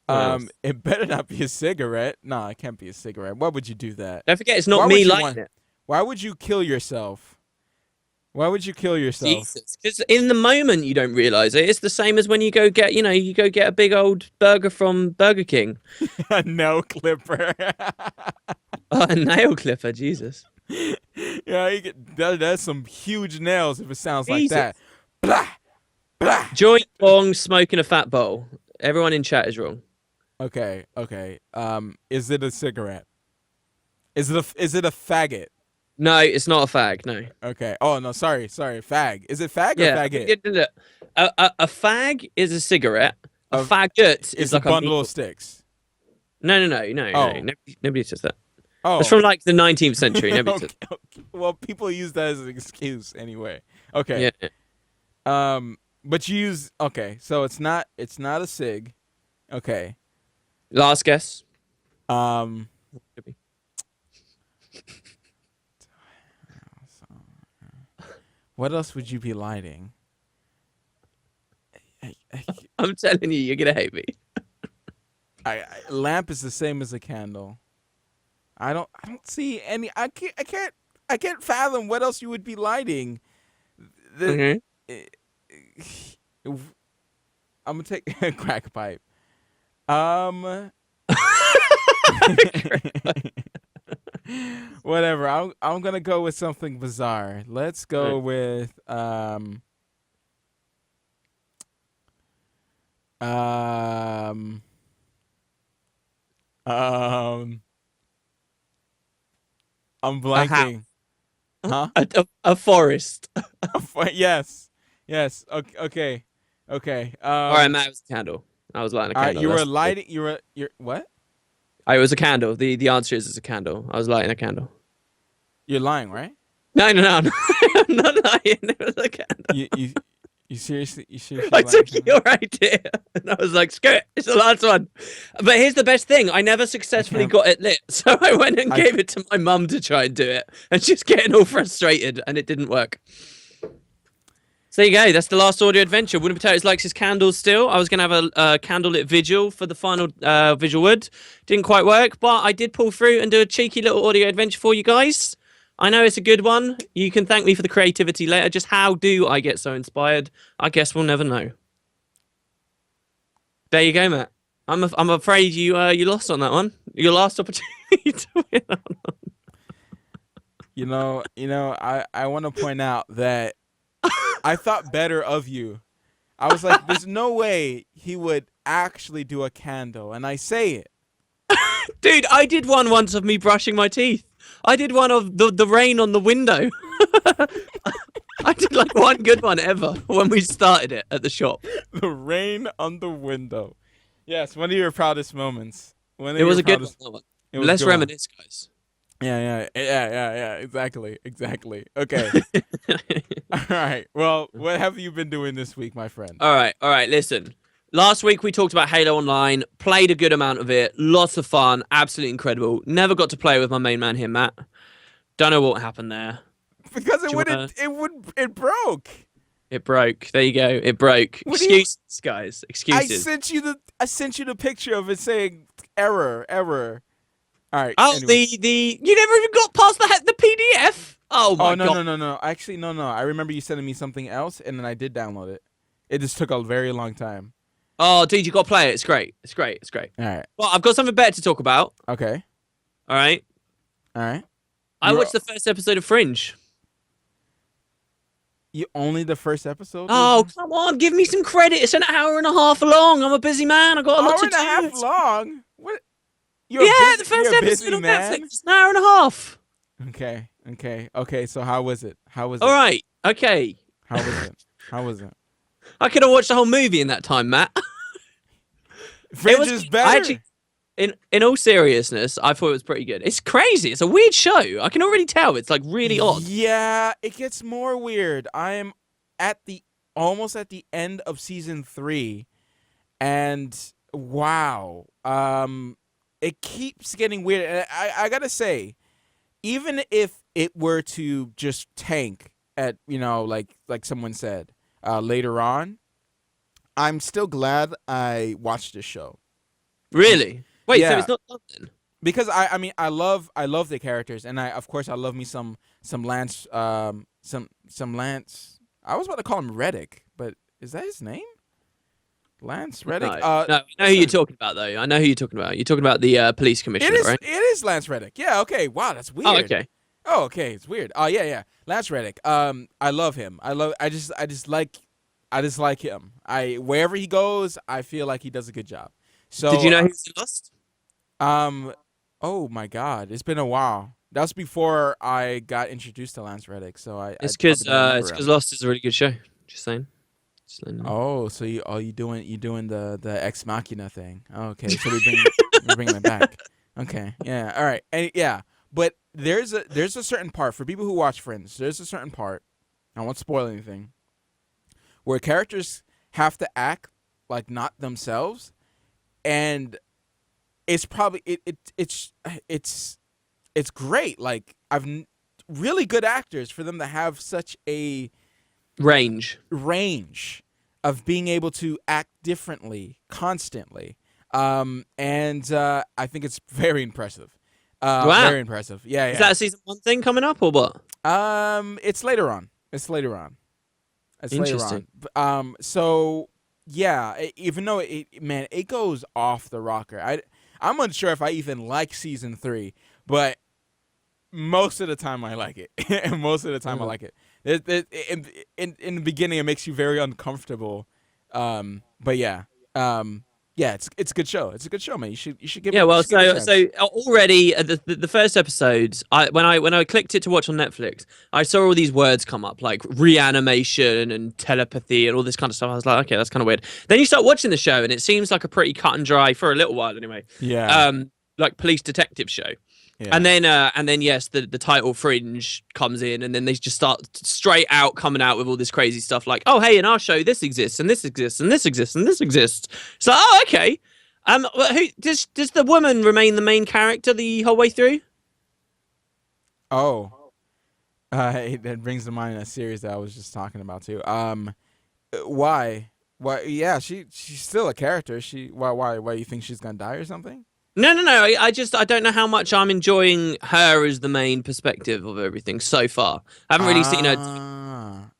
It better not be a cigarette. Nah, it can't be a cigarette. Why would you do that? Don't forget, it's not me lighting it. Why would you kill yourself? Why would you kill yourself? Jesus, because in the moment you don't realize it. It's the same as when you go get, a big old burger from Burger King. A nail clipper. A nail clipper, Jesus. Yeah, that's some huge nails if it sounds like that. Blah, blah. Joint bong smoking a fat bowl. Everyone in chat is wrong. Okay. Is it a cigarette? Is it a faggot? No, it's not a fag. No. Okay. Oh no, sorry. Fag. Is it fag or faggot? A fag is a cigarette. A faggot is like a bundle of sticks. No. Nobody says that. Oh. It's from like the 19th century. Nobody says that. Well, people use that as an excuse anyway. Okay. Yeah. But you use so it's not a cig. Okay. Last guess. What else would you be lighting? I'm telling you, you're gonna hate me. Lamp is the same as a candle. I don't see any. I can't fathom what else you would be lighting. I'm gonna take a crack pipe. Whatever. I'm gonna go with something bizarre. Let's go with Um, I'm A house. blanking. Huh? A forest. Yes. Yes. Okay. Okay. Okay. All right, Matt, it was a candle. I was lighting a All right. candle. You were That's it. lighting. You're what? It was a candle. The answer is it's a candle. I was lighting a candle. You're lying, right? No, no, no. I'm not lying. It was a candle. You seriously? You seriously I lying took to me? your idea, and I was like, "Screw it, it's the last one." But here's the best thing: I never successfully can't- got it lit, so I went and I gave it to my mum to try and do it, and she's getting all frustrated, and it didn't work. So there you go. That's the last audio adventure. Wooden Potatoes likes his candles still. I was going to have a candlelit vigil for the final VisualWood. Didn't quite work, but I did pull through and do a cheeky little audio adventure for you guys. I know it's a good one. You can thank me for the creativity later. Just how do I get so inspired? I guess we'll never know. There you go, Matt. I'm afraid you lost on that one. Your last opportunity to win. I want to point out that I thought better of you. I was like, there's no way he would actually do a candle, and I say it. Dude, I did one once of me brushing my teeth. I did one of the rain on the window. I did like one good one ever when we started it at the shop. The rain on the window. Yes, one of your proudest moments. It was a good one. Let's reminisce, guys. Yeah. Exactly. Okay. All right. Well, what have you been doing this week, my friend? All right. Listen. Last week we talked about Halo Online, played a good amount of it, lots of fun, absolutely incredible. Never got to play with my main man here, Matt. Don't know what happened there. Because it broke. It broke. There you go. It broke. Excuses, guys. Excuses. I sent you the picture of it saying error. All right. Oh, anyway. you never even got past the PDF. Oh my god. No. Actually, no. I remember you sending me something else, and then I did download it. It just took a very long time. Oh, dude, you got to play it. It's great. It's great. All right. Well, I've got something better to talk about. Okay. All right. I watched the first episode of Fringe. You only the first episode? Oh, come on. Give me some credit. It's an hour and a half long. I'm a busy man. I got a lot to do. Hour and a half long? What? The first episode on Netflix is an hour and a half. Okay. So how was it? All right. Okay. How was it? I could have watched the whole movie in that time, Matt. Fringe is better. In all seriousness, I thought it was pretty good. It's crazy. It's a weird show. I can already tell. It's like really odd. Yeah, it gets more weird. I am almost at the end of season 3, and wow, it keeps getting weird. And I gotta say, even if it were to just tank at like someone said later on, I'm still glad I watched this show. Really? Wait, Yeah. so it's not done then? Because I love the characters, and of course I love me some Lance some Lance. I was about to call him Reddick, but is that his name? Lance Reddick? No, I know who you're talking about though. I know who you're talking about. You're talking about the police commissioner, right? It is Lance Reddick. Yeah. Okay. Wow, that's weird. Oh, okay. Oh, okay. It's weird. Oh, yeah. Lance Reddick. I love him. I just like him. Wherever he goes, I feel like he does a good job. So Did you know he's lost? Oh my God, it's been a while. That was before I got introduced to Lance Reddick. So It's because Lost is a really good show. Just saying. Oh, so you doing the Ex Machina thing? Okay, so we're bringing it back. Okay, yeah, all right, and yeah, but there's a certain part for people who watch Fringe. There's a certain part. I won't spoil anything. Where characters have to act like not themselves, and it's probably it's great. Like really good actors for them to have such a range of being able to act differently constantly, and I think it's very impressive. Wow. Very impressive. Yeah. Is that a season 1 thing coming up or what? It's later on. Interesting. So yeah, even though it goes off the rocker. I'm unsure if I even like season 3, but most of the time I like it. And most of the time I like it. In the beginning, it makes you very uncomfortable. But yeah. Yeah, it's a good show. It's a good show, man. You should give Yeah, it. well, You should give it a chance. already the first episodes, when I clicked it to watch on Netflix, I saw all these words come up like reanimation and telepathy and all this kind of stuff. I was like, okay, that's kind of weird. Then you start watching the show, and it seems like a pretty cut and dry for a little while anyway. Yeah. Like police detective show. Yeah. And then yes, the title Fringe comes in, and then they just start straight out coming out with all this crazy stuff like, oh hey, in our show this exists and this exists and this exists and this exists. So oh okay, who does the woman remain the main character the whole way through? Oh, that brings to mind a series that I was just talking about too. Why? Why? Yeah, she's still a character. Why you think she's gonna die or something? No. I don't know how much I'm enjoying her as the main perspective of everything so far. I haven't really seen her.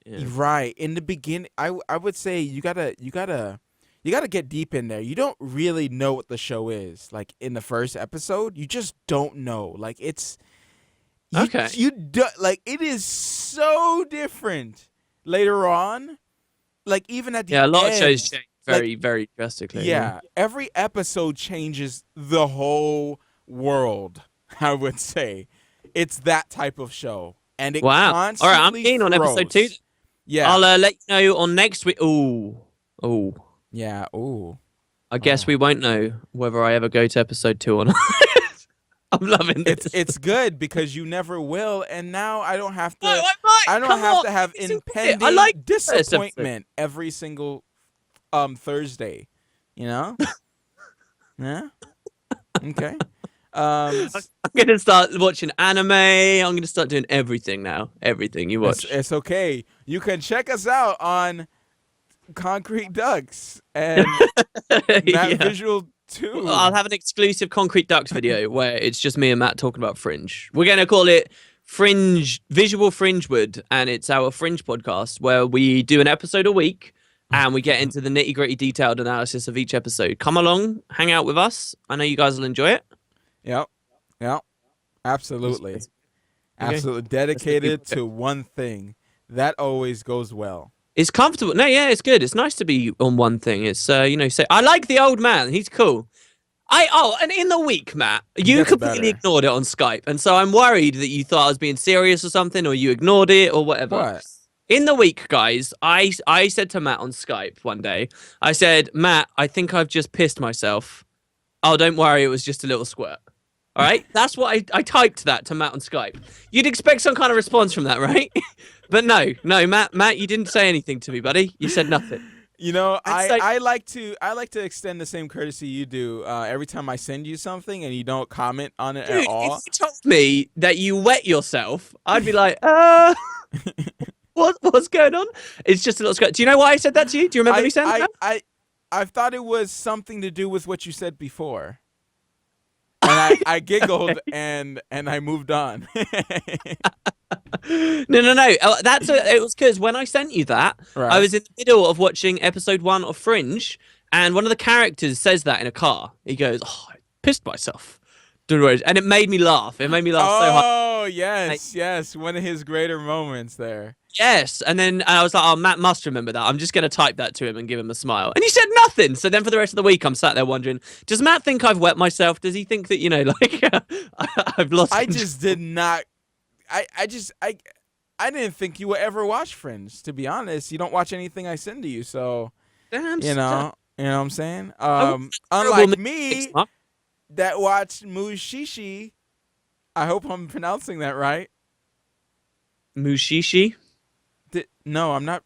Yeah. Right. In the beginning, I would say you gotta get deep in there. You don't really know what the show is. Like in the first episode, you just don't know. Like it's okay. Like it is so different later on. Like even at the a lot end, of shows change very drastically. Yeah, every episode changes the whole world. I would say it's that type of show, and it wow. Constantly all right, I'm keen on episode 2. Yeah, I'll let you know on next week. Oh, yeah. Ooh. I guess we won't know whether I ever go to episode 2 or not. I'm loving this. It's good because you never will, and now I don't have to. No, I might. I don't Come have on. to have It's impending I like disappointment every single Thursday. You know? Yeah. Okay. I'm gonna start watching anime. I'm gonna start doing everything now. Everything you watch. It's okay. You can check us out on Concrete Ducks and Matt Visual 2. Well, I'll have an exclusive Concrete Ducks video where it's just me and Matt talking about Fringe. We're gonna call it Fringe Visual FringeWood, and it's our Fringe podcast where we do an episode a week and we get into the nitty-gritty detailed analysis of each episode. Come along, hang out with us. I know you guys will enjoy it. Yep. Absolutely. Absolutely. Dedicated to one thing. That always goes well. It's comfortable. No, yeah, it's good. It's nice to be on one thing. It's say I like the old man. He's cool. And in the week, Matt, you completely ignored it on Skype, and so I'm worried that you thought I was being serious or something, or you ignored it or whatever. What? In the week, guys, I said to Matt on Skype one day, I said, Matt, I think I've just pissed myself. Oh, don't worry, it was just a little squirt. All right? That's what I typed that to Matt on Skype. You'd expect some kind of response from that, right? But no, Matt, you didn't say anything to me, buddy. You said nothing. You know, I like to extend the same courtesy you do every time I send you something and you don't comment on it at all. If you told me that you wet yourself, I'd be like, what's going on? It's just a little squirt. Do you know why I said that to you? Do you remember me saying that? I thought it was something to do with what you said before. And I giggled and I moved on. No. It was because when I sent you that, right. I was in the middle of watching episode 1 of Fringe, and one of the characters says that in a car. He goes, "Oh, I pissed myself," and it made me laugh. It made me laugh so hard. Oh yes, one of his greater moments there. Yes, and then I was like, "Oh, Matt must remember that. I'm just gonna type that to him and give him a smile." And he said nothing. So then, for the rest of the week, I'm sat there wondering: does Matt think I've wet myself? Does he think that I've lost? I just did not. I didn't think you would ever watch Fringe. To be honest, you don't watch anything I send to you, so damn, you know what I'm saying. Unlike me, that watched Mushishi. I hope I'm pronouncing that right. Mushishi. No, I'm not.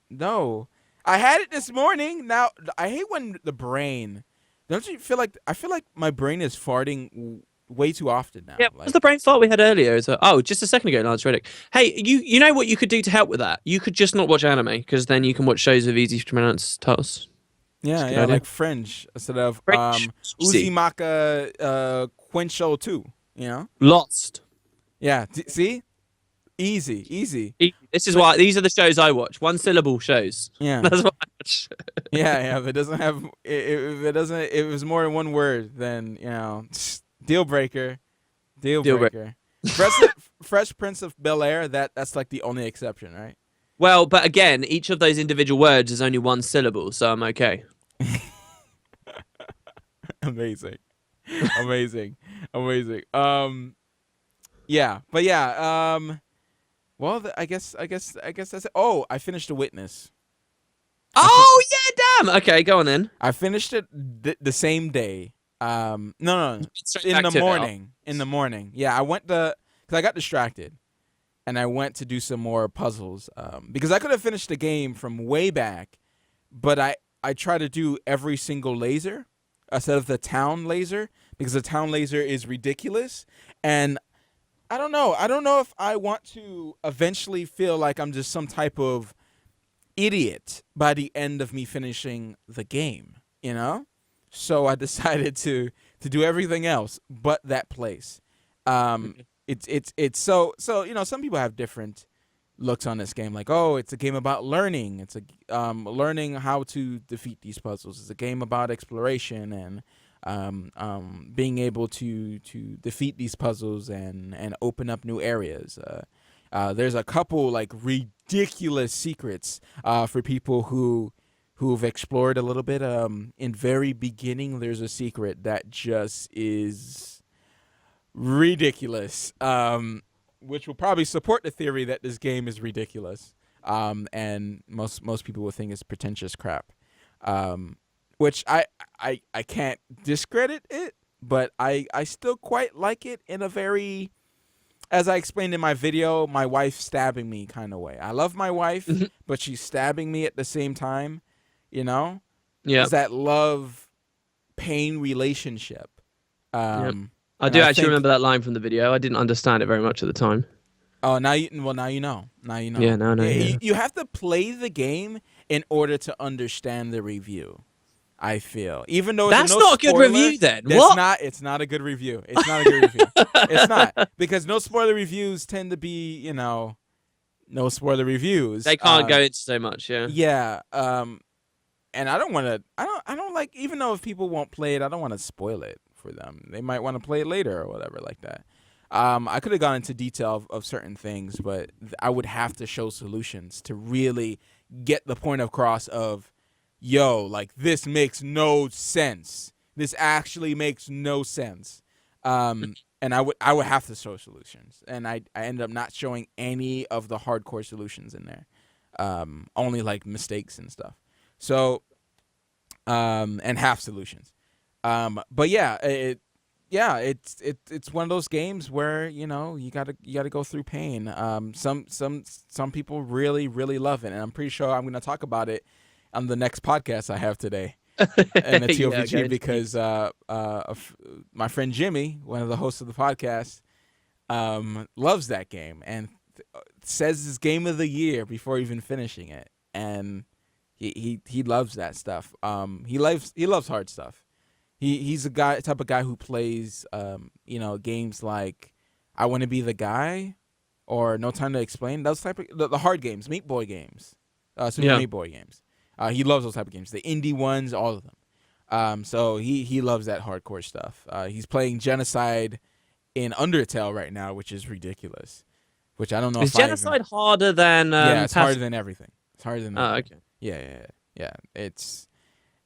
No, I had it this morning. Now I hate when the brain. Don't you feel like I feel like my brain is farting way too often now? Yeah, what was the brain fart we had earlier? Just a second ago, Lance Reddick. Hey, you know what you could do to help with that? You could just not watch anime, because then you can watch shows with easy to pronounce titles. Yeah, like Fringe instead of Uzumaki Quensho 2. You know, Lost. Yeah, see. Easy. This is why these are the shows I watch. 1-syllable shows. Yeah, that's what I watch. yeah. If it doesn't have, if it was more than one word, then deal breaker. Fresh Prince of Bel-Air. That's like the only exception, right? Well, but again, each of those individual words is only 1 syllable, so I'm okay. Amazing, amazing, amazing. Yeah, but yeah. Well, I guess that's it. Oh, I finished The Witness. Oh yeah, damn. Okay, go on then. I finished it the same day. No, Straight in back the to it. morning. In the morning. Yeah, I went because I got distracted, and I went to do some more puzzles. Because I could have finished the game from way back, but I try to do every single laser instead of the town laser because the town laser is ridiculous, and I don't know. I don't know if I want to eventually feel like I'm just some type of idiot by the end of me finishing the game, you know? So I decided to do everything else but that place. It's so some people have different looks on this game, like, oh, it's a game about learning. It's a learning how to defeat these puzzles. It's a game about exploration and being able to defeat these puzzles and open up new areas. There's a couple like ridiculous secrets for people who've explored a little bit. In very beginning, there's a secret that just is ridiculous, which will probably support the theory that this game is ridiculous. And most people will think it's pretentious crap. Which I can't discredit it, but I still quite like it in a very, as I explained in my video, my wife stabbing me kind of way. I love my wife, but she's stabbing me at the same time, you know? Yeah. It's that love-pain relationship. I do actually remember that line from the video. I didn't understand it very much at the time. Oh, now you know. Now you know. Yeah, no. Yeah. You have to play the game in order to understand the review. I feel, even though that's not a good review, then what? It's not a good review. It's not a good review. It's not, because no spoiler reviews tend to be, no spoiler reviews. They can't go into so much, yeah. Yeah. And I don't want to. I don't like, even though if people won't play it, I don't want to spoil it for them. They might want to play it later or whatever like that. I could have gone into detail of certain things, but I would have to show solutions to really get the point across of, yo, like, this makes no sense. This actually makes no sense. And I would have to show solutions. And I ended up not showing any of the hardcore solutions in there. Only like mistakes and stuff. So, and half solutions. But yeah, it's one of those games where, you gotta go through pain. Some people really, really love it, and I'm pretty sure I'm gonna talk about it on the next podcast I have today in the TOVG, because my friend Jimmy, one of the hosts of the podcast, loves that game and says it's game of the year before even finishing it, and he loves that stuff. He loves hard stuff. He's a type of guy who plays games like I Want to Be the Guy or No Time to Explain. Those type of the hard games, Meat Boy games, Super Meat Boy games. He loves those type of games, the indie ones, all of them. So he loves that hardcore stuff. He's playing Genocide in Undertale right now, which is ridiculous. Which I don't know. Is Genocide harder than? Yeah, it's harder than everything. It's harder than. Oh, okay. Yeah. It's.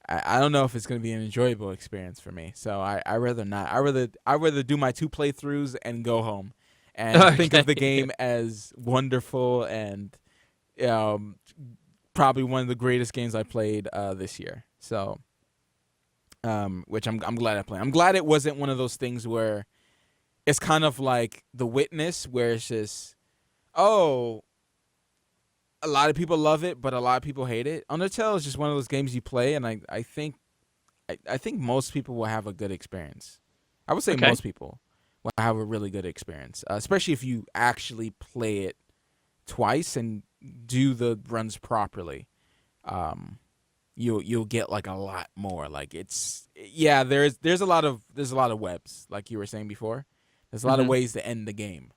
I don't know if it's gonna be an enjoyable experience for me. So I rather not. I rather do my 2 playthroughs and go home, and think of the game as wonderful and probably one of the greatest games I played this year. So, which I'm glad I played. I'm glad it wasn't one of those things where it's kind of like The Witness, where it's just, oh, a lot of people love it, but a lot of people hate it. Undertale is just one of those games you play, and I think most people will have a good experience. I would say most people will have a really good experience, especially if you actually play it twice and do the runs properly. You'll get like a lot more. Like there's a lot of webs, like you were saying before. There's a lot of ways to end the game.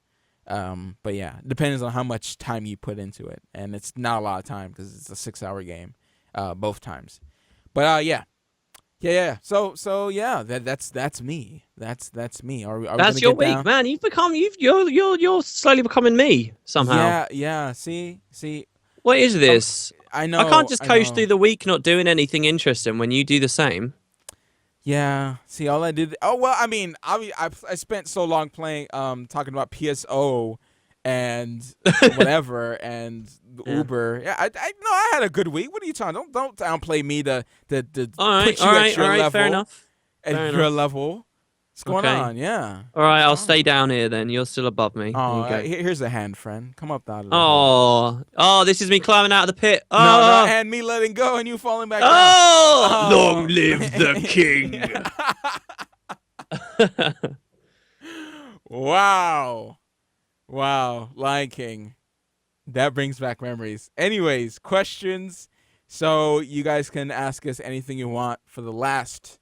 But yeah, it depends on how much time you put into it, and it's not a lot of time because it's a 6-hour game, both times. But yeah. So yeah, that's me. That's me. Are that's your week, man. You're slowly becoming me somehow. Yeah. See. What is this? I know. I can't just coast through the week not doing anything interesting when you do the same. Yeah. See, all I did. Oh well, I mean, I spent so long playing, talking about PSO, and whatever, and the Yeah. Uber. Yeah, I no, I had a good week. What are you talking? Don't downplay me to All right, put all you right, all right. Fair enough. at Fair your enough. level. What's going Okay. on? Yeah. All right, What's I'll going stay on? down here then. You're still above me. There you Oh, go. here's a hand, friend. Come up out of the hole. Oh, oh, this is me climbing out of the pit. No, no, Oh, and me letting go and you falling back down. oh, long Oh. live the king. Wow. Wow. Lion King. That brings back memories. Anyways, questions. So you guys can ask us anything you want for the last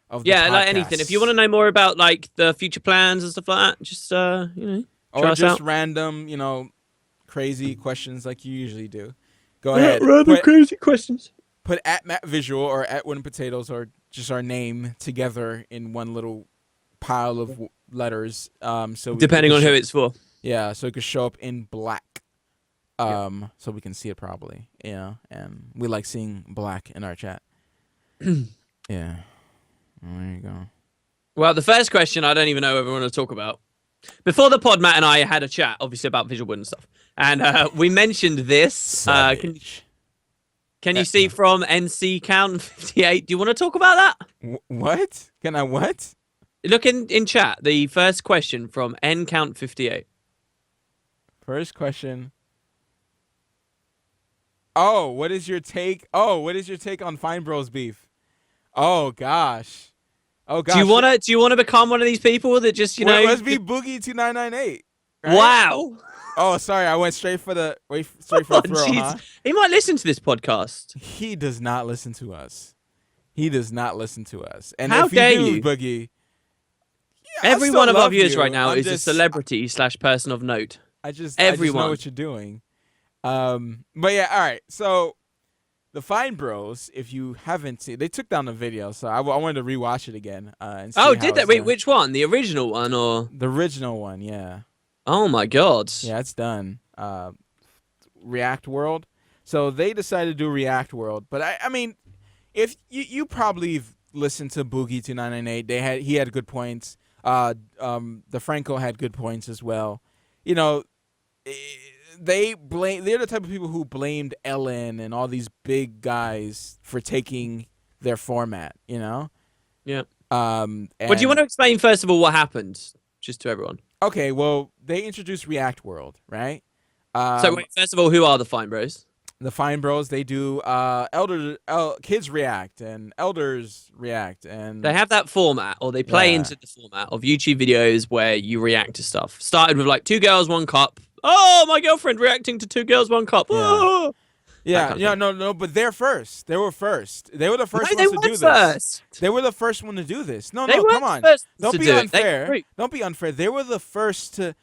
of the Yeah, like anything. If you want to podcasts. know more about like the future plans and stuff like that, just try Or us just out. random, crazy questions like you usually do. Go Yeah, ahead. rather crazy questions. Put at Matt Visual or at Wooden Potatoes or just our name together in one little pile of letters. So Depending on who it's for. Yeah, so it could show up in black. So we can see it properly. Yeah, and we like seeing black in our chat. Yeah. Well, there you go. Well, the first question I don't even know what we want to talk about. Before the pod, Matt and I had a chat, obviously about VisualWood and stuff, and we mentioned this. Can you see from NC count 58? Do you want to talk about that? What? Can I what? Look in chat. The first question from N count 58. First question. Oh, what is your take? Oh, what is your take on Fine Bros beef? Oh gosh. Oh gosh. Do you wanna become one of these people that just Let's be Boogie 2998. Right? Wow. Oh, sorry, I went straight for the throat, huh? He might listen to this podcast. He does not listen to us. He does not listen to us. And how if dare do, you, Boogie? Yeah, everyone above you right now I'm is a celebrity / person of note. I just Everyone. know what you're doing. But yeah, all right. So the Fine Bros, if you haven't seen, they took down the video, so I wanted to rewatch it again. And see Oh, how did they? it's Wait, done. which one? The original one or The original one? Yeah. Oh my god. Yeah, it's done. React World. So they decided to do React World, but I mean, if you probably listened to Boogie 2998, he had good points. The Franco had good points as well. You know, they're the type of people who blamed Ellen and all these big guys for taking their format. You know. Yeah. But do you want to explain first of all what happened, just to everyone? Okay, well, they introduced React World, right? So wait, first of all, who are the Fine Bros? The Fine Bros, they do kids react and elders react, and They have that format, or they play Yeah. into the format of YouTube videos where you react to stuff. Started with like 2 girls, 1 cup. Oh, my girlfriend reacting to 2 girls, 1 cup. Yeah. Oh! yeah, no, but they're first. They were first. They were the first No, they ones to do weren't this. first. They were the first one to do this. No, They no, weren't come on. first Don't to be do it. unfair. Don't be unfair. They were the first to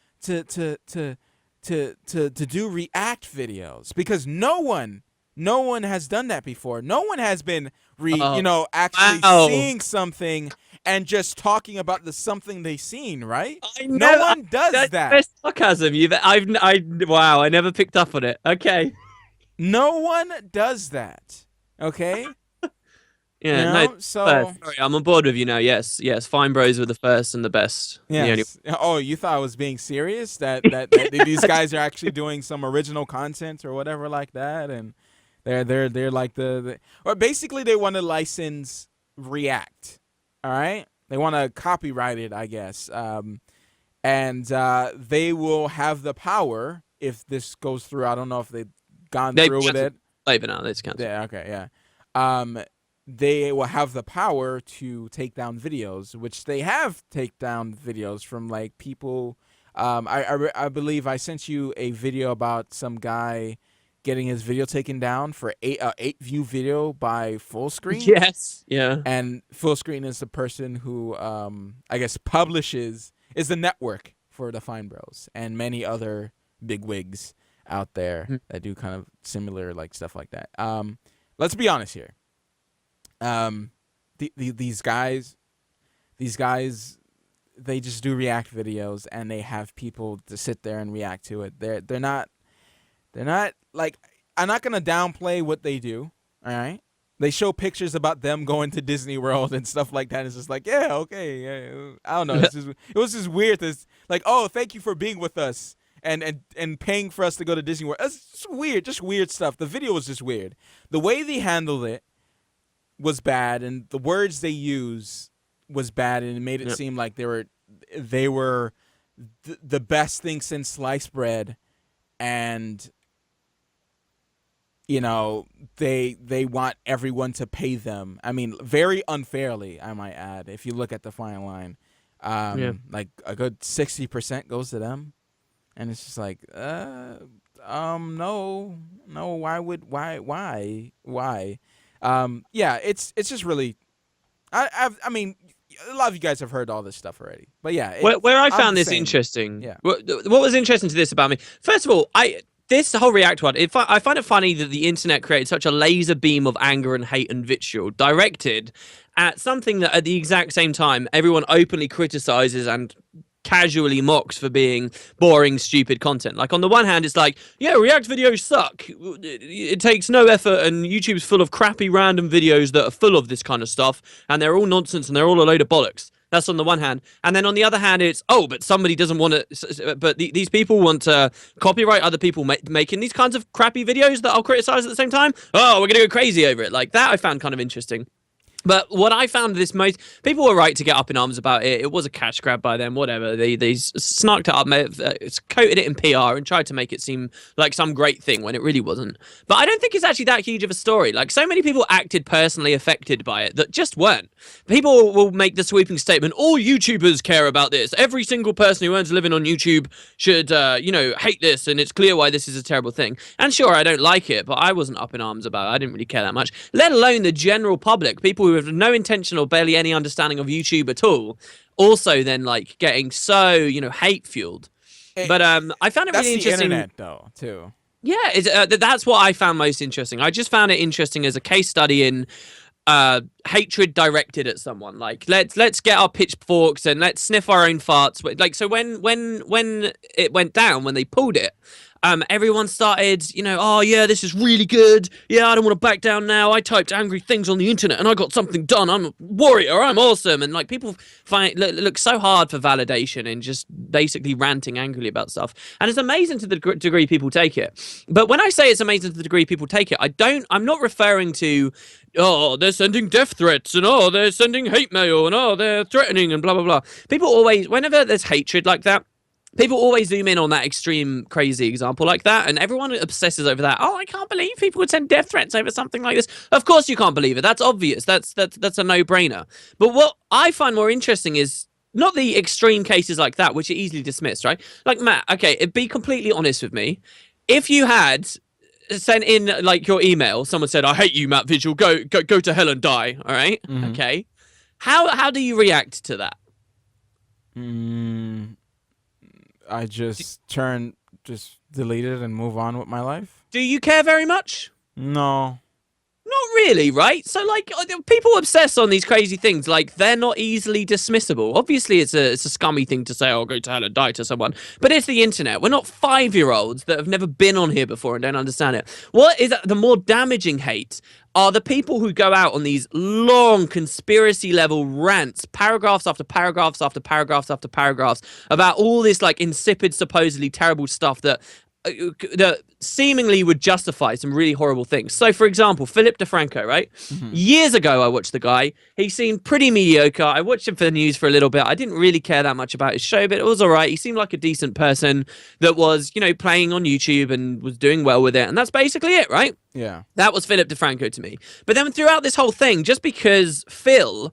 do react videos because no one has done that before. No one has been actually seeing something and just talking about the something they seen, right? No one does that. That's sarcasm. Wow, I never picked up on it. Okay. No one does that. Okay? Yeah, You no. know? So Sorry, I'm on board with you now. Yes, Fine Bros were the first and the best. yes. Oh, you thought I was being serious? That these guys are actually doing some original content or whatever like that, and they're like or basically they want to license React. All right, they want to copyright it, I guess. And they will have the power if this goes through. I don't know if they've gone through with it. Labor now, that's canceled. Yeah. Okay. Yeah. They will have the power to take down videos, which they have take down videos from like people. I believe I sent you a video about some guy getting his video taken down for 8-view video by Fullscreen. Yes. Yeah. And Fullscreen is the person who I guess is the network for the Fine Bros and many other big wigs out there that do kind of similar like stuff like that. Let's be honest here. These guys, they just do react videos and they have people to sit there and react to it. They're not like, I'm not gonna downplay what they do. All right, They show pictures about them going to Disney World and stuff like that. It's just like, yeah, okay, yeah. I don't know. It was just weird. This like, oh, thank you for being with us and paying for us to go to Disney World. It's just weird, just weird stuff. The video was just weird. The way they handled it was bad, and the words they use was bad, and it made it seem like they were the best thing since sliced bread, and you know, they want everyone to pay them. I mean, very unfairly, I might add, if you look at the fine line. Like a good 60% goes to them. And it's just like, no, why? Yeah, it's just really, I mean, a lot of you guys have heard all this stuff already, but yeah. Where I found this interesting. Yeah. What was interesting to this about me? First of all, this whole React one, I find it funny that the internet created such a laser beam of anger and hate and vitriol directed at something that at the exact same time everyone openly criticizes and casually mocks for being boring, stupid content. Like, on the one hand, it's like, yeah, React videos suck. It takes no effort, and YouTube's full of crappy random videos that are full of this kind of stuff, and they're all nonsense and they're all a load of bollocks. That's on the one hand. And then on the other hand, it's, oh, but somebody doesn't want to, but these people want to copyright other people making these kinds of crappy videos that I'll criticize at the same time. Oh, we're going to go crazy over it. Like, that I found kind of interesting. But what I found people were right to get up in arms about it. It was a cash grab by them, whatever. They snarked it up, coated it in PR and tried to make it seem like some great thing when it really wasn't. But I don't think it's actually that huge of a story. Like, so many people acted personally affected by it that just weren't. People will make the sweeping statement, all YouTubers care about this. Every single person who earns a living on YouTube should, hate this, and it's clear why this is a terrible thing. And sure, I don't like it, but I wasn't up in arms about it. I didn't really care that much. Let alone the general public, people who have no intention or barely any understanding of YouTube at all, also then like getting so hate fueled. But I found it really interesting. That's the internet, though, too. Yeah, that's what I found most interesting. I just found it interesting as a case study in hatred directed at someone. Like, let's get our pitchforks and let's sniff our own farts. Like, so when it went down, when they pulled it, everyone started, oh yeah, this is really good. Yeah, I don't want to back down now. I typed angry things on the internet and I got something done. I'm a warrior. I'm awesome. And like, people look so hard for validation and just basically ranting angrily about stuff. And it's amazing to the degree people take it. But when I say it's amazing to the degree people take it, I'm not referring to, oh, they're sending death threats and oh, they're sending hate mail and oh, they're threatening and blah, blah, blah. People always, whenever there's hatred like that, people always zoom in on that extreme, crazy example like that, and everyone obsesses over that. Oh, I can't believe people would send death threats over something like this. Of course you can't believe it. That's obvious. That's a no-brainer. But what I find more interesting is not the extreme cases like that, which are easily dismissed, right? Like, Matt, okay, be completely honest with me. If you had sent in, like, your email, someone said, I hate you, Matt Vigil, go to hell and die, all right? Mm-hmm. Okay. How do you react to that? I just delete it and move on with my life. Do you care very much? No. Not really, right? So, like, people obsess on these crazy things. Like, they're not easily dismissible. Obviously, it's a scummy thing to say, oh, go to hell and die to someone. But it's the internet. We're not 5-year-olds that have never been on here before and don't understand it. What is the more damaging hate are the people who go out on these long conspiracy-level rants, paragraphs after paragraphs after paragraphs after paragraphs, about all this, like, insipid, supposedly terrible stuff that seemingly would justify some really horrible things. So, for example, Philip DeFranco, right? Mm-hmm. Years ago, I watched the guy. He seemed pretty mediocre. I watched him for the news for a little bit. I didn't really care that much about his show, but it was all right. He seemed like a decent person that was, playing on YouTube and was doing well with it. And that's basically it, right? Yeah. That was Philip DeFranco to me. But then throughout this whole thing, just because Phil's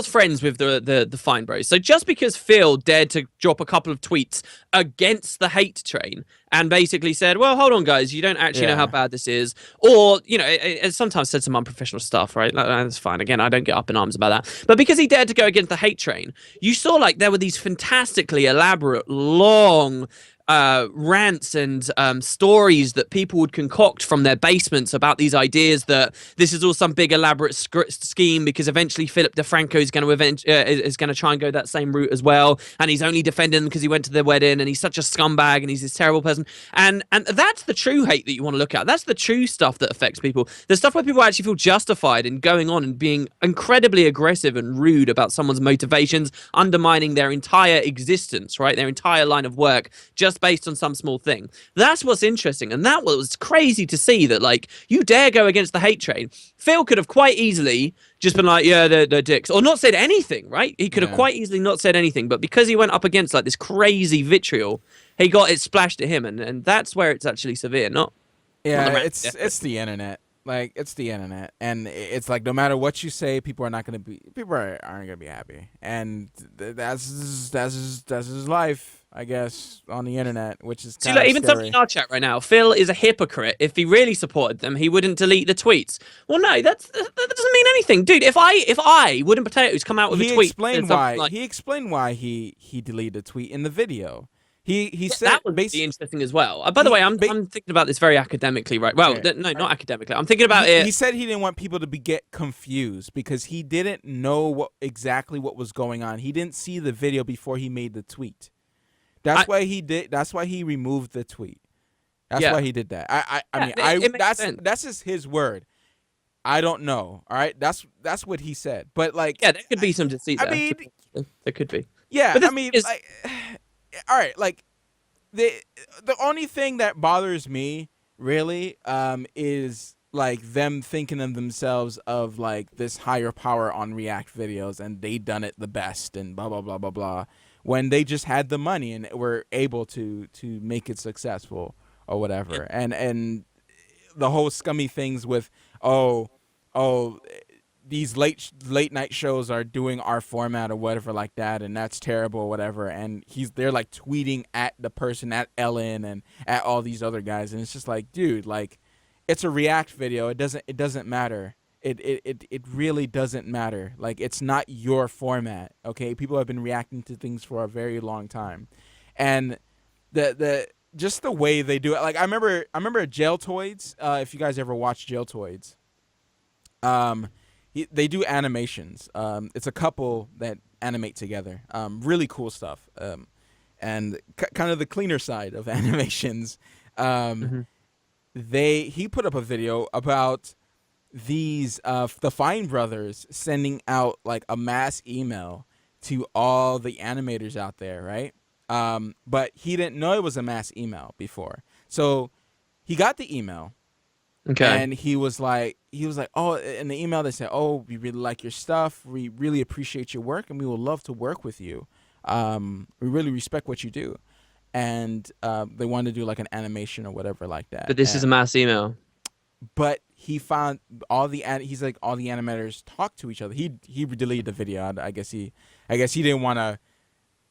friends with the Fine Bros. So just because Phil dared to drop a couple of tweets against the hate train and basically said, well, hold on, guys, you don't actually know how bad this is. Or, it sometimes said some unprofessional stuff, right? That's fine. Again, I don't get up in arms about that. But because he dared to go against the hate train, you saw like there were these fantastically elaborate, long, rants and stories that people would concoct from their basements about these ideas that this is all some big elaborate scheme because eventually Philip DeFranco is going to try and go that same route as well, and he's only defending them because he went to their wedding and he's such a scumbag and he's this terrible person, and that's the true hate that you want to look at. That's the true stuff that affects people. The stuff where people actually feel justified in going on and being incredibly aggressive and rude about someone's motivations, undermining their entire existence, right, their entire line of work, just based on some small thing. That's what's interesting, and that was crazy to see that, like, you dare go against the hate train. Phil could have quite easily just been like, yeah, they're dicks, or not said anything, right? He could have quite easily not said anything, but because he went up against like this crazy vitriol, he got it splashed at him, and that's where it's actually severe, not it's the internet. Like, it's the internet, and it's like no matter what you say, people aren't gonna be happy, and that's his life, I guess, on the internet, which is kind of even something in our chat right now. Phil is a hypocrite. If he really supported them, he wouldn't delete the tweets. Well, no, that doesn't mean anything, dude. If I Wooden Potatoes come out with a tweet, he explained why he deleted the tweet in the video. He said that would be interesting as well. By the way, I'm thinking about this very academically, right? Well, no, not academically. I'm thinking about it. He said he didn't want people to get confused because he didn't know exactly what was going on. He didn't see the video before he made the tweet. That's why he did. That's why he removed the tweet. That's why he did that. That's just his word. I don't know. All right, that's what he said. But like, there could be some deceit there. There could be. Yeah, all right, like the only thing that bothers me really is like them thinking of themselves of like this higher power on React videos, and they done it the best and blah blah blah blah blah, when they just had the money and were able to make it successful or whatever. And the whole scummy things with these late night shows are doing our format or whatever like that, and that's terrible or whatever, and they're like tweeting at the person, at Ellen and at all these other guys, and it's just like, dude, like, it's a React video. It doesn't matter. It really doesn't matter. Like, it's not your format, okay? People have been reacting to things for a very long time, and the just the way they do it. Like, I remember Jailtoids. If you guys ever watched Jailtoids, they do animations. It's a couple that animate together. Really cool stuff. And kind of the cleaner side of animations. He put up a video about the Fine brothers sending out like a mass email to all the animators out there, right? But he didn't know it was a mass email before. So he got the email. Okay. And he was like, oh, in the email they said, oh, we really like your stuff. We really appreciate your work, and we would love to work with you. We really respect what you do. And they wanted to do like an animation or whatever like that. But this is a mass email. But he found all the animators talk to each other. He deleted the video. I guess he didn't want to.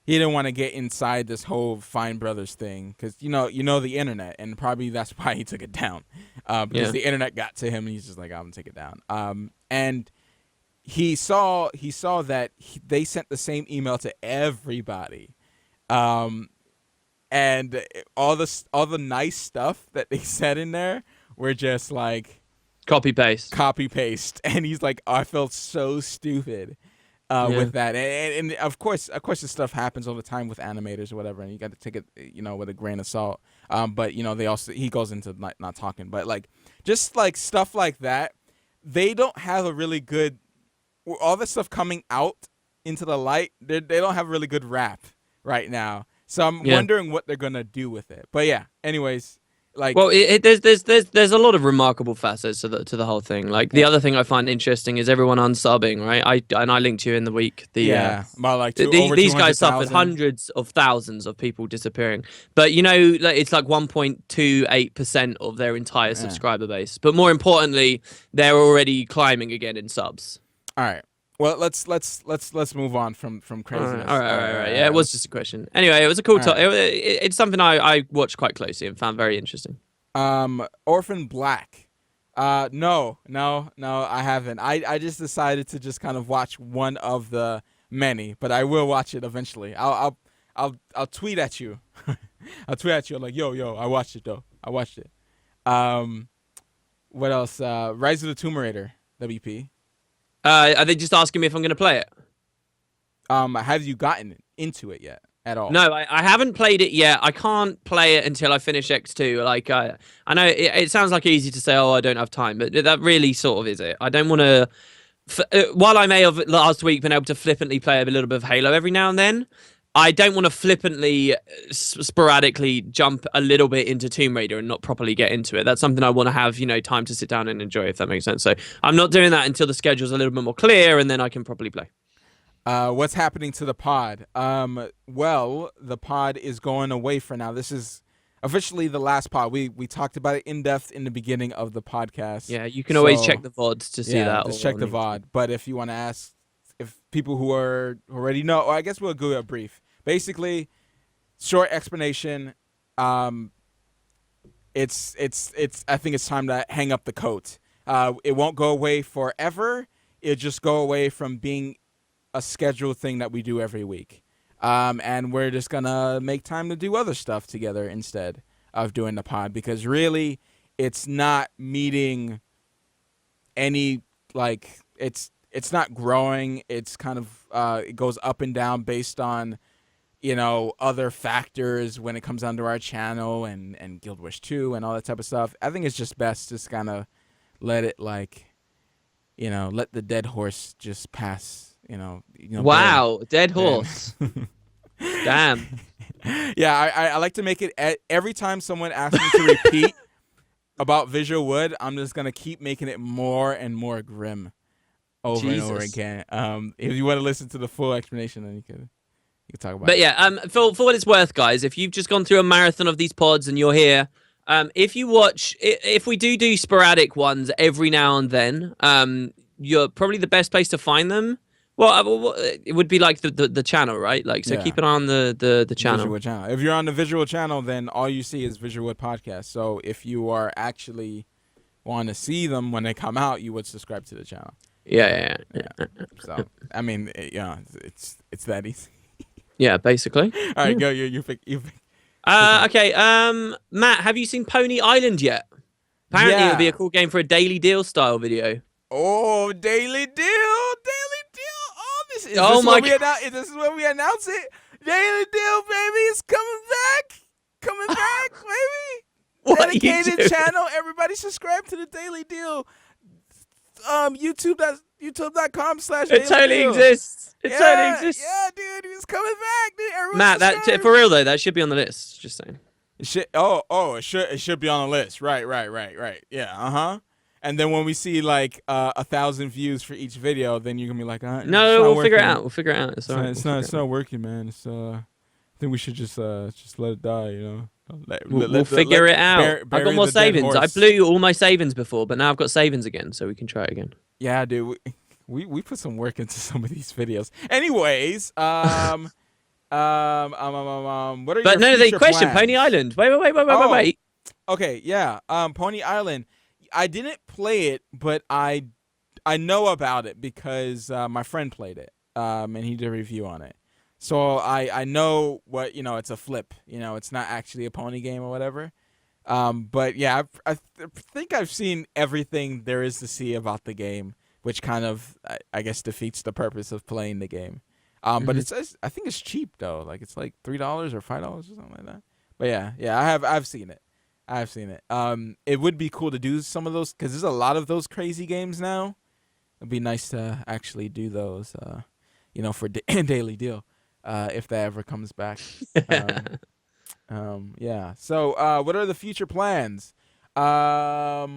He didn't want to get inside this whole Fine Brothers thing because you know the internet, and probably that's why he took it down, because the internet got to him, and he's just like, I'm gonna take it down. And he saw that they sent the same email to everybody, and all the nice stuff that they said in there were just like copy paste, and he's like, oh, I felt so stupid. With that, and of course, this stuff happens all the time with animators or whatever, and you got to take it, with a grain of salt. But he goes into not talking, but like just like stuff like that, they don't have a really good. All this stuff coming out into the light, they don't have a really good rap right now. So I'm wondering what they're gonna do with it. But yeah, anyways. Like, well, there's a lot of remarkable facets to the whole thing. Like the other thing I find interesting is everyone unsubbing, right? I linked you in the week. About like these guys suffered hundreds of thousands of people disappearing, but it's like 1.28% of their entire subscriber base. But more importantly, they're already climbing again in subs. All right. Well, let's move on from craziness. All right. Yeah, it was just a question. Anyway, it was a cool topic. It's something I watched quite closely and found very interesting. Orphan Black. No, I haven't. I just decided to just kind of watch one of the many, but I will watch it eventually. I'll I'll tweet at you. I'll tweet at you. I'm like, yo, I watched it though. I watched it. What else? Rise of the Tomb Raider, WP. Are they just asking me if I'm going to play it? Have you gotten into it yet at all? No, I haven't played it yet. I can't play it until I finish X2. Like, I know it sounds like easy to say, oh, I don't have time, but that really sort of is it. I don't want to. While I may have last week been able to flippantly play a little bit of Halo every now and then, I don't want to flippantly, sporadically jump a little bit into Tomb Raider and not properly get into it. That's something I want to have, time to sit down and enjoy, if that makes sense. So I'm not doing that until the schedule's a little bit more clear, and then I can properly play. What's happening to the pod? Well, the pod is going away for now. This is officially the last pod. We talked about it in depth in the beginning of the podcast. Yeah, you can always check the VODs to see that. Just check the VOD. But if you want to ask, if people who already know, or I guess we'll go a brief. Basically, short explanation. It's. I think it's time to hang up the coat. It won't go away forever. It'll just go away from being a scheduled thing that we do every week. And we're just gonna make time to do other stuff together instead of doing the pod, because really it's not meeting any, like, it's not growing. It's kind of it goes up and down based on other factors when it comes down to our channel and Guild Wars 2 and all that type of stuff. I think it's just best just kind of let it, like, let the dead horse just pass. Wow, dead horse. Damn. Yeah, I like to make it every time someone asks me to repeat about VisualWood, I'm just gonna keep making it more and more grim over and over again. If you want to listen to the full explanation, then you can talk about it. But yeah, for what it's worth, guys, if you've just gone through a marathon of these pods and you're here, if you watch, if we do sporadic ones every now and then, you're probably the best place to find them. Well, it would be like the channel, right? Like, so keep it on the channel. VisualWood channel. If you're on the visual channel, then all you see is VisualWood podcast. So if you are actually want to see them when they come out, you would subscribe to the channel. Yeah. So I mean, it's that easy. Yeah, basically. All right, go. You pick. Okay. Matt, have you seen Pony Island yet? Apparently, it would be a cool game for a Daily Deal style video. Oh, Daily Deal. Oh, this is when we announce it. Daily Deal, baby, is coming back, baby. What dedicated channel. Everybody subscribe to the Daily Deal. YouTube.com/Daily It totally exists. It totally exists. Yeah, dude, he's coming back, dude. Matt, that for real though, that should be on the list. Just saying. It should be on the list. Right. Yeah. And then when we see like 1,000 views for each video, then you're gonna be like, no, we'll figure it out. We'll figure it out. It's all right. It's not working, man. I think we should just let it die. We'll figure it out. I've got more savings. I blew all my savings before, but now I've got savings again, so we can try it again. Yeah, dude. We put some work into some of these videos. Anyways, what are your the question, plans? Pony Island. Wait. Okay, yeah. Pony Island. I didn't play it, but I know about it because my friend played it, and he did a review on it. So I know what, it's a flip. It's not actually a pony game or whatever. But yeah, I think I've seen everything there is to see about the game, which kind of, I guess, defeats the purpose of playing the game. But I think it's cheap though. Like it's like $3 or $5 or something like that. But yeah, I've seen it. It would be cool to do some of those because there's a lot of those crazy games now. It'd be nice to actually do those, for Daily Deal, if that ever comes back. Yeah. So, what are the future plans? I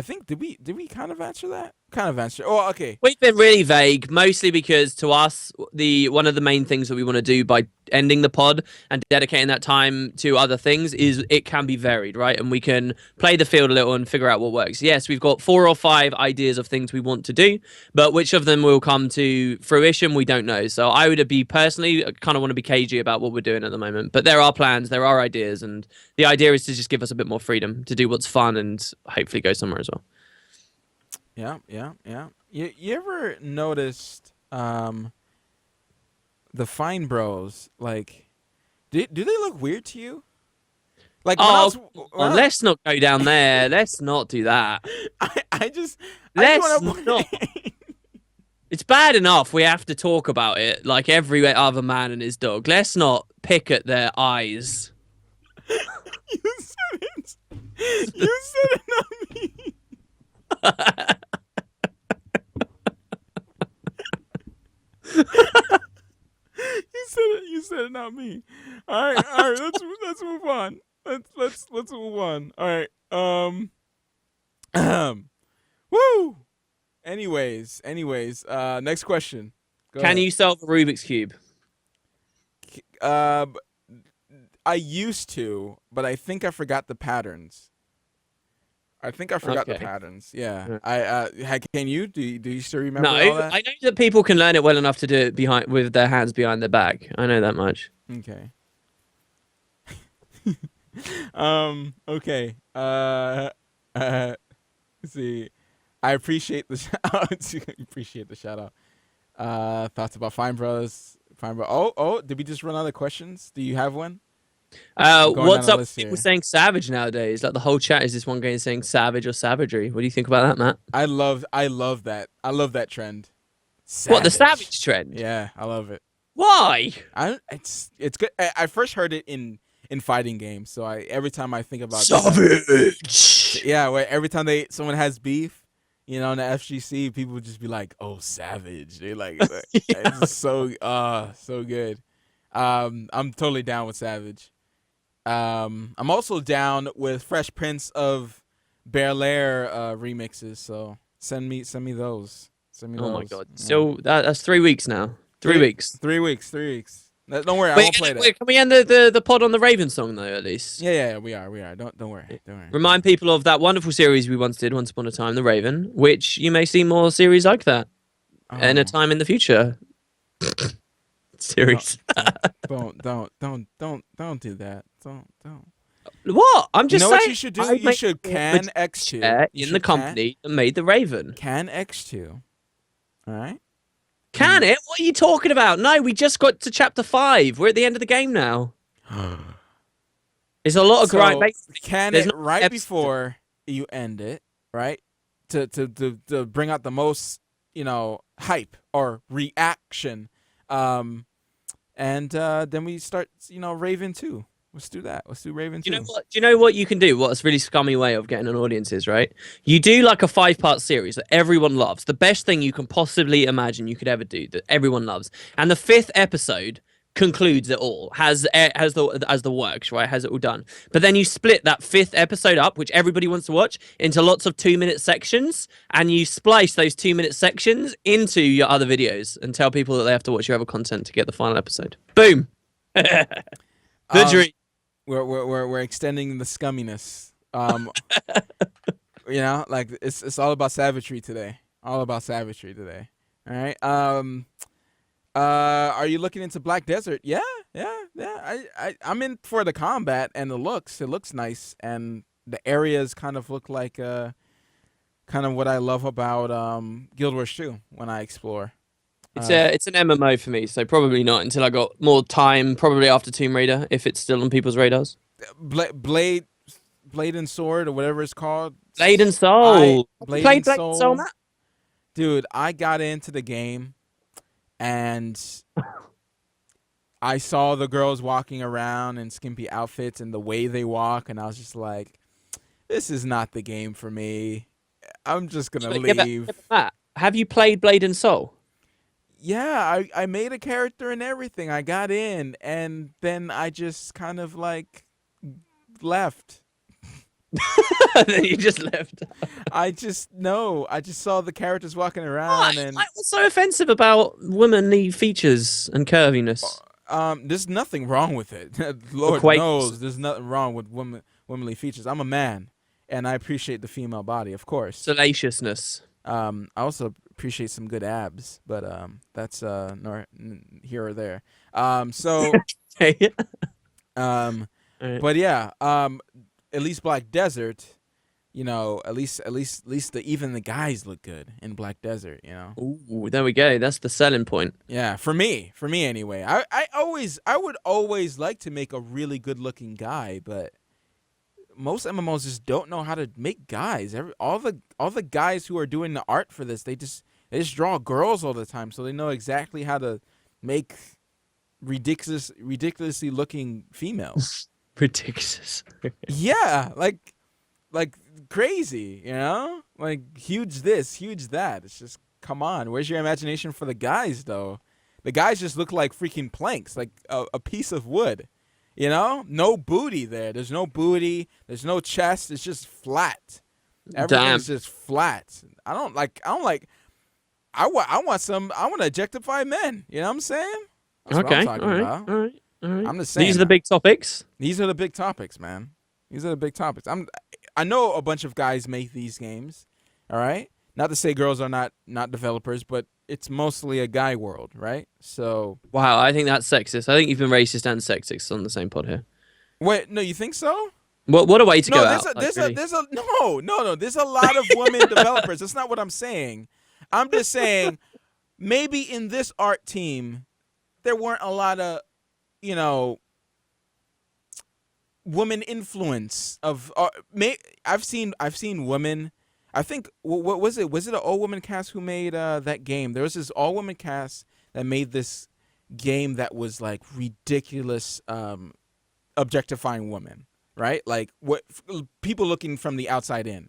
think did we kind of answer that? Oh, okay. We've been really vague, mostly because to us, one of the main things that we want to do by ending the pod and dedicating that time to other things is it can be varied, right? And we can play the field a little and figure out what works. Yes, we've got 4 or 5 ideas of things we want to do, but which of them will come to fruition, we don't know. So I would be personally kind of want to be cagey about what we're doing at the moment. But there are plans, there are ideas, and the idea is to just give us a bit more freedom to do what's fun and hopefully go somewhere as well. Yeah. You ever noticed the Fine Bros, like, do they look weird to you? Like Oh, when let's not go down there. Let's not do that. I just Let's want not. to. It's bad enough we have to talk about it like every other man and his dog. Let's not pick at their eyes. You said it. You said it, not me. You said it, not me. All right. Let's move on. Let's move on. All right. Woo. Anyways. Next question. Go Can ahead. you solve a Rubik's Cube? I used to, but I think I forgot the patterns. I think I forgot the Okay. patterns. Yeah. Yeah. Can you? Do you still remember No, all that? I know that people can learn it well enough to do it behind with their hands behind their back. I know that much. Okay. Okay. Let's see. I appreciate the appreciate the shout out. Thoughts about Fine Brothers. Oh, did we just run out of questions? Do you have one? Going What's down a up with list people here. saying savage nowadays? Like the whole chat is this one guy saying savage or savagery. What do you think about that, Matt? I love that. I love that trend. What, the savage trend? Yeah, I love it. Why? It's good. I first heard it in fighting games, so every time I think about Savage. yeah, where every time someone has beef, in the FGC, people would just be like, "Oh, savage!" They like, it's so good. I'm totally down with Savage. I'm also down with Fresh Prince of Bel-Air remixes. So send me those. Send me those. Oh my god. Yeah. So that's 3 weeks now. 3 weeks. 3 weeks. 3 weeks. Don't worry, I Wait, won't play that. wait, can we end the pod on the Raven song though, at least? Yeah, we are. Don't worry. Remind people of that wonderful series we once did, Once Upon a Time, The Raven, which you may see more series like that in a time in the future. Series. Don't do that. Don't. What? I'm just You know saying. what you should do? You should can X2 in the company that made The Raven. Can X2. All right. Can it? What are you talking about? No, we just got to chapter 5. We're at the end of the game now. It's a lot of grind. Can it right before you end it, right? To bring out the most, hype or reaction. And then we start, Raven 2. Let's do that. Let's do Raven 2. Do you know what you can do? What's a really scummy way of getting an audience is, right? You do like a 5-part series that everyone loves. The best thing you can possibly imagine you could ever do that everyone loves. And the 5th episode concludes it all, has the works, right? Has it all done. But then you split that 5th episode up, which everybody wants to watch, into lots of 2-minute sections, and you splice those 2-minute sections into your other videos and tell people that they have to watch your other content to get the final episode. Boom. The dream. We're extending the scumminess. Like it's all about savagery today. All about savagery today. All right. Are you looking into Black Desert? Yeah. I'm in for the combat and the looks. It looks nice, and the areas kind of look like kind of what I love about Guild Wars 2 when I explore. It's an MMO for me, so probably not until I got more time. Probably after Tomb Raider, if it's still on people's radars. Blade and Sword, or whatever it's called. Blade and Soul. Blade and Soul, Matt? Dude, I got into the game, and I saw the girls walking around in skimpy outfits and the way they walk, and I was just like, "This is not the game for me. I'm just gonna leave." Matt, have you played Blade and Soul? Yeah, I made a character and everything. I got in, and then I just kind of like left. Then you just left. I just saw the characters walking around, and what's so offensive about womanly features and curviness? there's nothing wrong with it. Lord knows there's nothing wrong with womanly features. I'm a man, and I appreciate the female body, of course. Salaciousness. I also appreciate some good abs, but that's here or there. Right. But yeah, at least Black Desert, even the guys look good in Black Desert. Ooh, there we go. That's the selling point. Yeah, for me anyway. I would always like to make a really good looking guy, but most MMOs just don't know how to make guys. All the guys who are doing the art for this, they just draw girls all the time, so they know exactly how to make ridiculously looking females. Ridiculous. Yeah, like crazy, like huge this, huge that. It's just, come on, where's your imagination for the guys though? The guys just look like freaking planks, like a piece of wood. No booty there. There's no booty. There's no chest. It's just flat. Everything's just flat. I want to objectify men. You know what I'm saying? That's what I'm talking about. All right. I'm just saying. These are the big topics. These are the big topics, man. These are the big topics. I know a bunch of guys make these games. All right? Not to say girls are not developers, but it's mostly a guy world, right? So. Wow, I think that's sexist. I think you've been racist and sexist on the same pod here. Wait, no, you think so? What a way to go out. There's a lot of women developers. That's not what I'm saying. I'm just saying maybe in this art team there weren't a lot of, woman influence of. I've seen women. I think what was it? Was it an all woman cast who made that game? There was this all woman cast that made this game that was like ridiculous, objectifying women, right? Like what people looking from the outside in,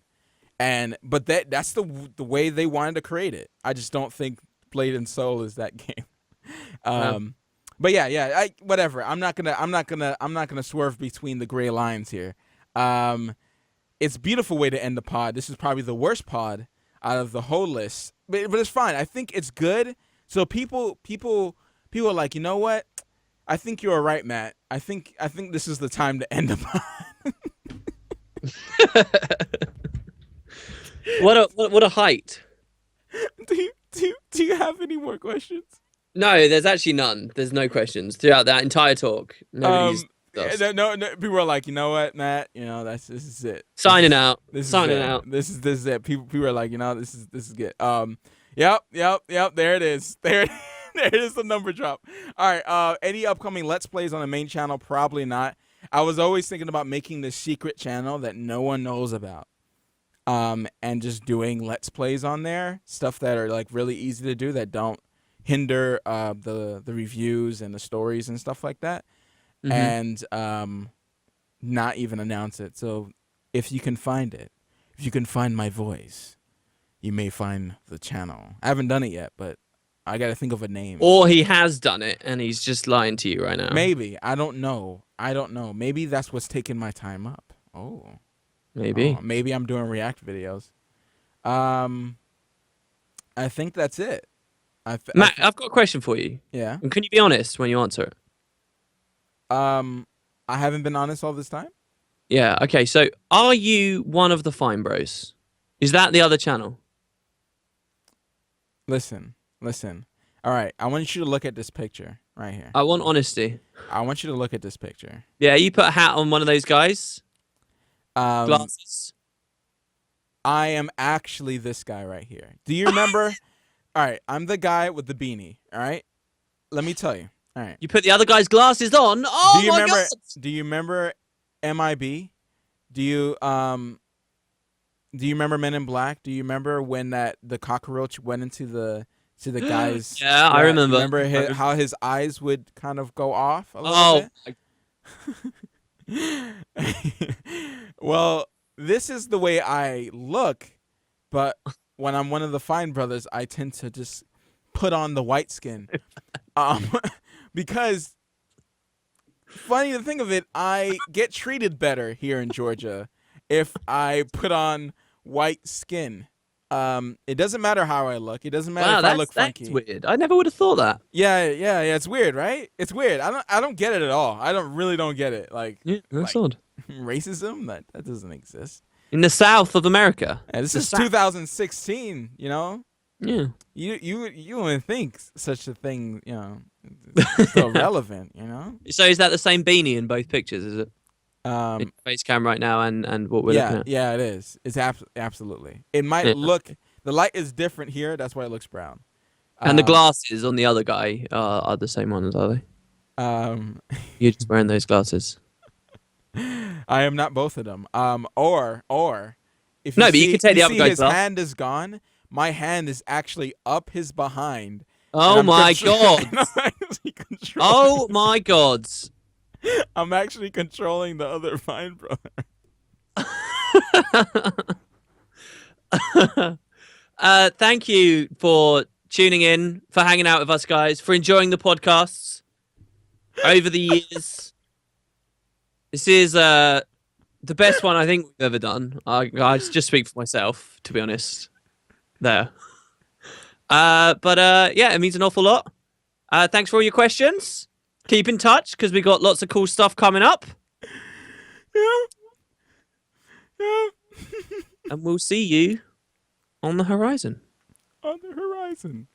but that's the way they wanted to create it. I just don't think Blade and Soul is that game. But yeah. Whatever. I'm not gonna swerve between the gray lines here. It's a beautiful way to end the pod. This is probably the worst pod out of the whole list, but it's fine. I think it's good. So people are like, you know what? I think you're right, Matt. I think this is the time to end the pod. What a height. Do you have any more questions? No, there's actually none. There's no questions throughout that entire talk. Nobody's no, people are like, you know what, Matt? This is it. Signing out. This is it. People are like, this is good. Yep. There it is. There it is. The number drop. All right. Any upcoming Let's Plays on the main channel? Probably not. I was always thinking about making this secret channel that no one knows about. And just doing Let's Plays on there, stuff that are like really easy to do that don't hinder the reviews and the stories and stuff like that. Mm-hmm. And not even announce it. So if you can find it, if you can find my voice, you may find the channel. I haven't done it yet, but I got to think of a name. Or he has done it and he's just lying to you right now. Maybe. I don't know. Maybe that's what's taking my time up. Oh. Maybe. Maybe I'm doing React videos. I think that's it. Matt, I've got a question for you. Yeah. And can you be honest when you answer it? I haven't been honest all this time. Yeah. Okay. So, are you one of the Fine Bros? Is that the other channel? Listen. All right. I want you to look at this picture right here. I want honesty. I want you to look at this picture. Yeah. You put a hat on one of those guys. Glasses. I am actually this guy right here. Do you remember? All right. I'm the guy with the beanie. All right. Let me tell you. All right. You put the other guy's glasses on. Oh my God. Do you remember MIB? Do you remember Men in Black? Do you remember when the cockroach went into the guy's? Yeah, I remember. Remember how his eyes would kind of go off a little bit? Well, this is the way I look, but when I'm one of the Fine Brothers, I tend to just put on the white skin. Because funny to think of it, I get treated better here in Georgia if I put on white skin. It doesn't matter how I look. It doesn't matter if I look funky. That's weird. I never would have thought that. Yeah. It's weird, right? It's weird. I don't get it at all. I really don't get it. Like, yeah, that's odd. Racism that doesn't exist in the South of America. Yeah, this is 2016. Yeah. You wouldn't think such a thing. It's still relevant. So is that the same beanie in both pictures? Is it? Um, face cam right now and what we're looking at. Yeah, it is. It's absolutely. It might Yeah. look. The light is different here. That's why it looks brown. And the glasses on the other guy are the same ones, are they? You're just wearing those glasses. I am not both of them. Or if No, but you can take the other guy's his glass. hand is gone. My hand is actually up his behind. Oh my god! Oh my god! I'm actually controlling the other Vine brother. Thank you for tuning in, for hanging out with us, guys, for enjoying the podcasts over the years. This is the best one I think we've ever done. I just speak for myself, to be honest. There. But yeah, it means an awful lot. Thanks for all your questions. Keep in touch because we got lots of cool stuff coming up. Yeah. And we'll see you on the horizon. On the horizon.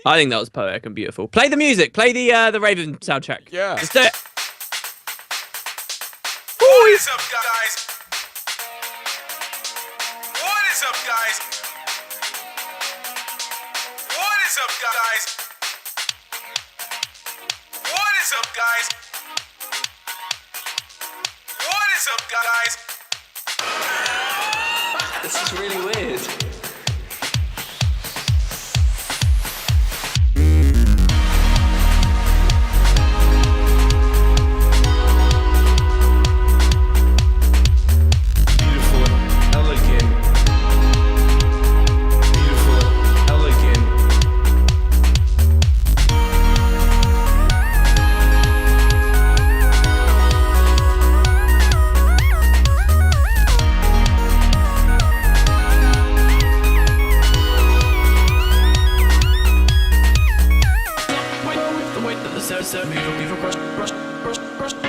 I think that was poetic and beautiful. Play the music. Play the Raven soundtrack. Yeah. Let's do it. What is up, guys? What is up, guys? What is up, guys? What is up, guys? What is up, guys? This is really weird.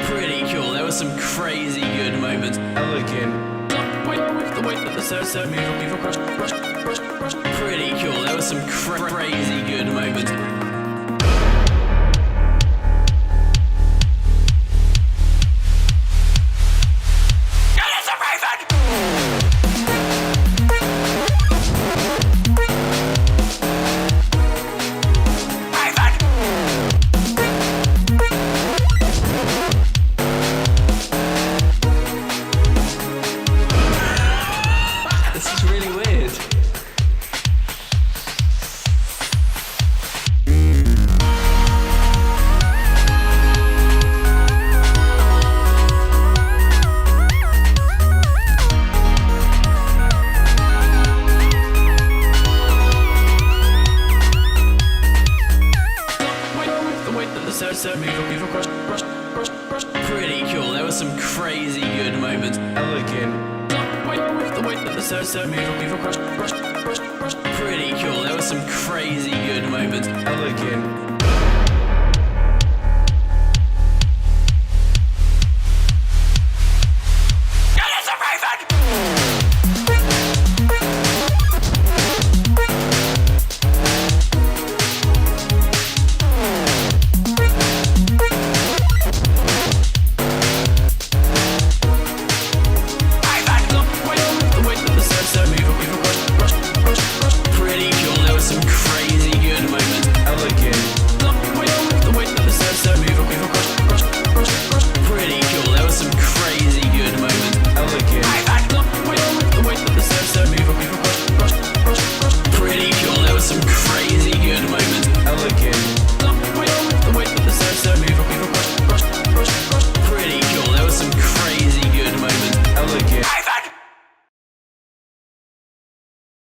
Pretty cool. There were some crazy good moments. Elegant. Pretty cool. There were some crazy good moments. This is really weird. Pretty cool. There were some crazy good moments. Elegant. Pretty cool. There were some crazy good moments. Elegant.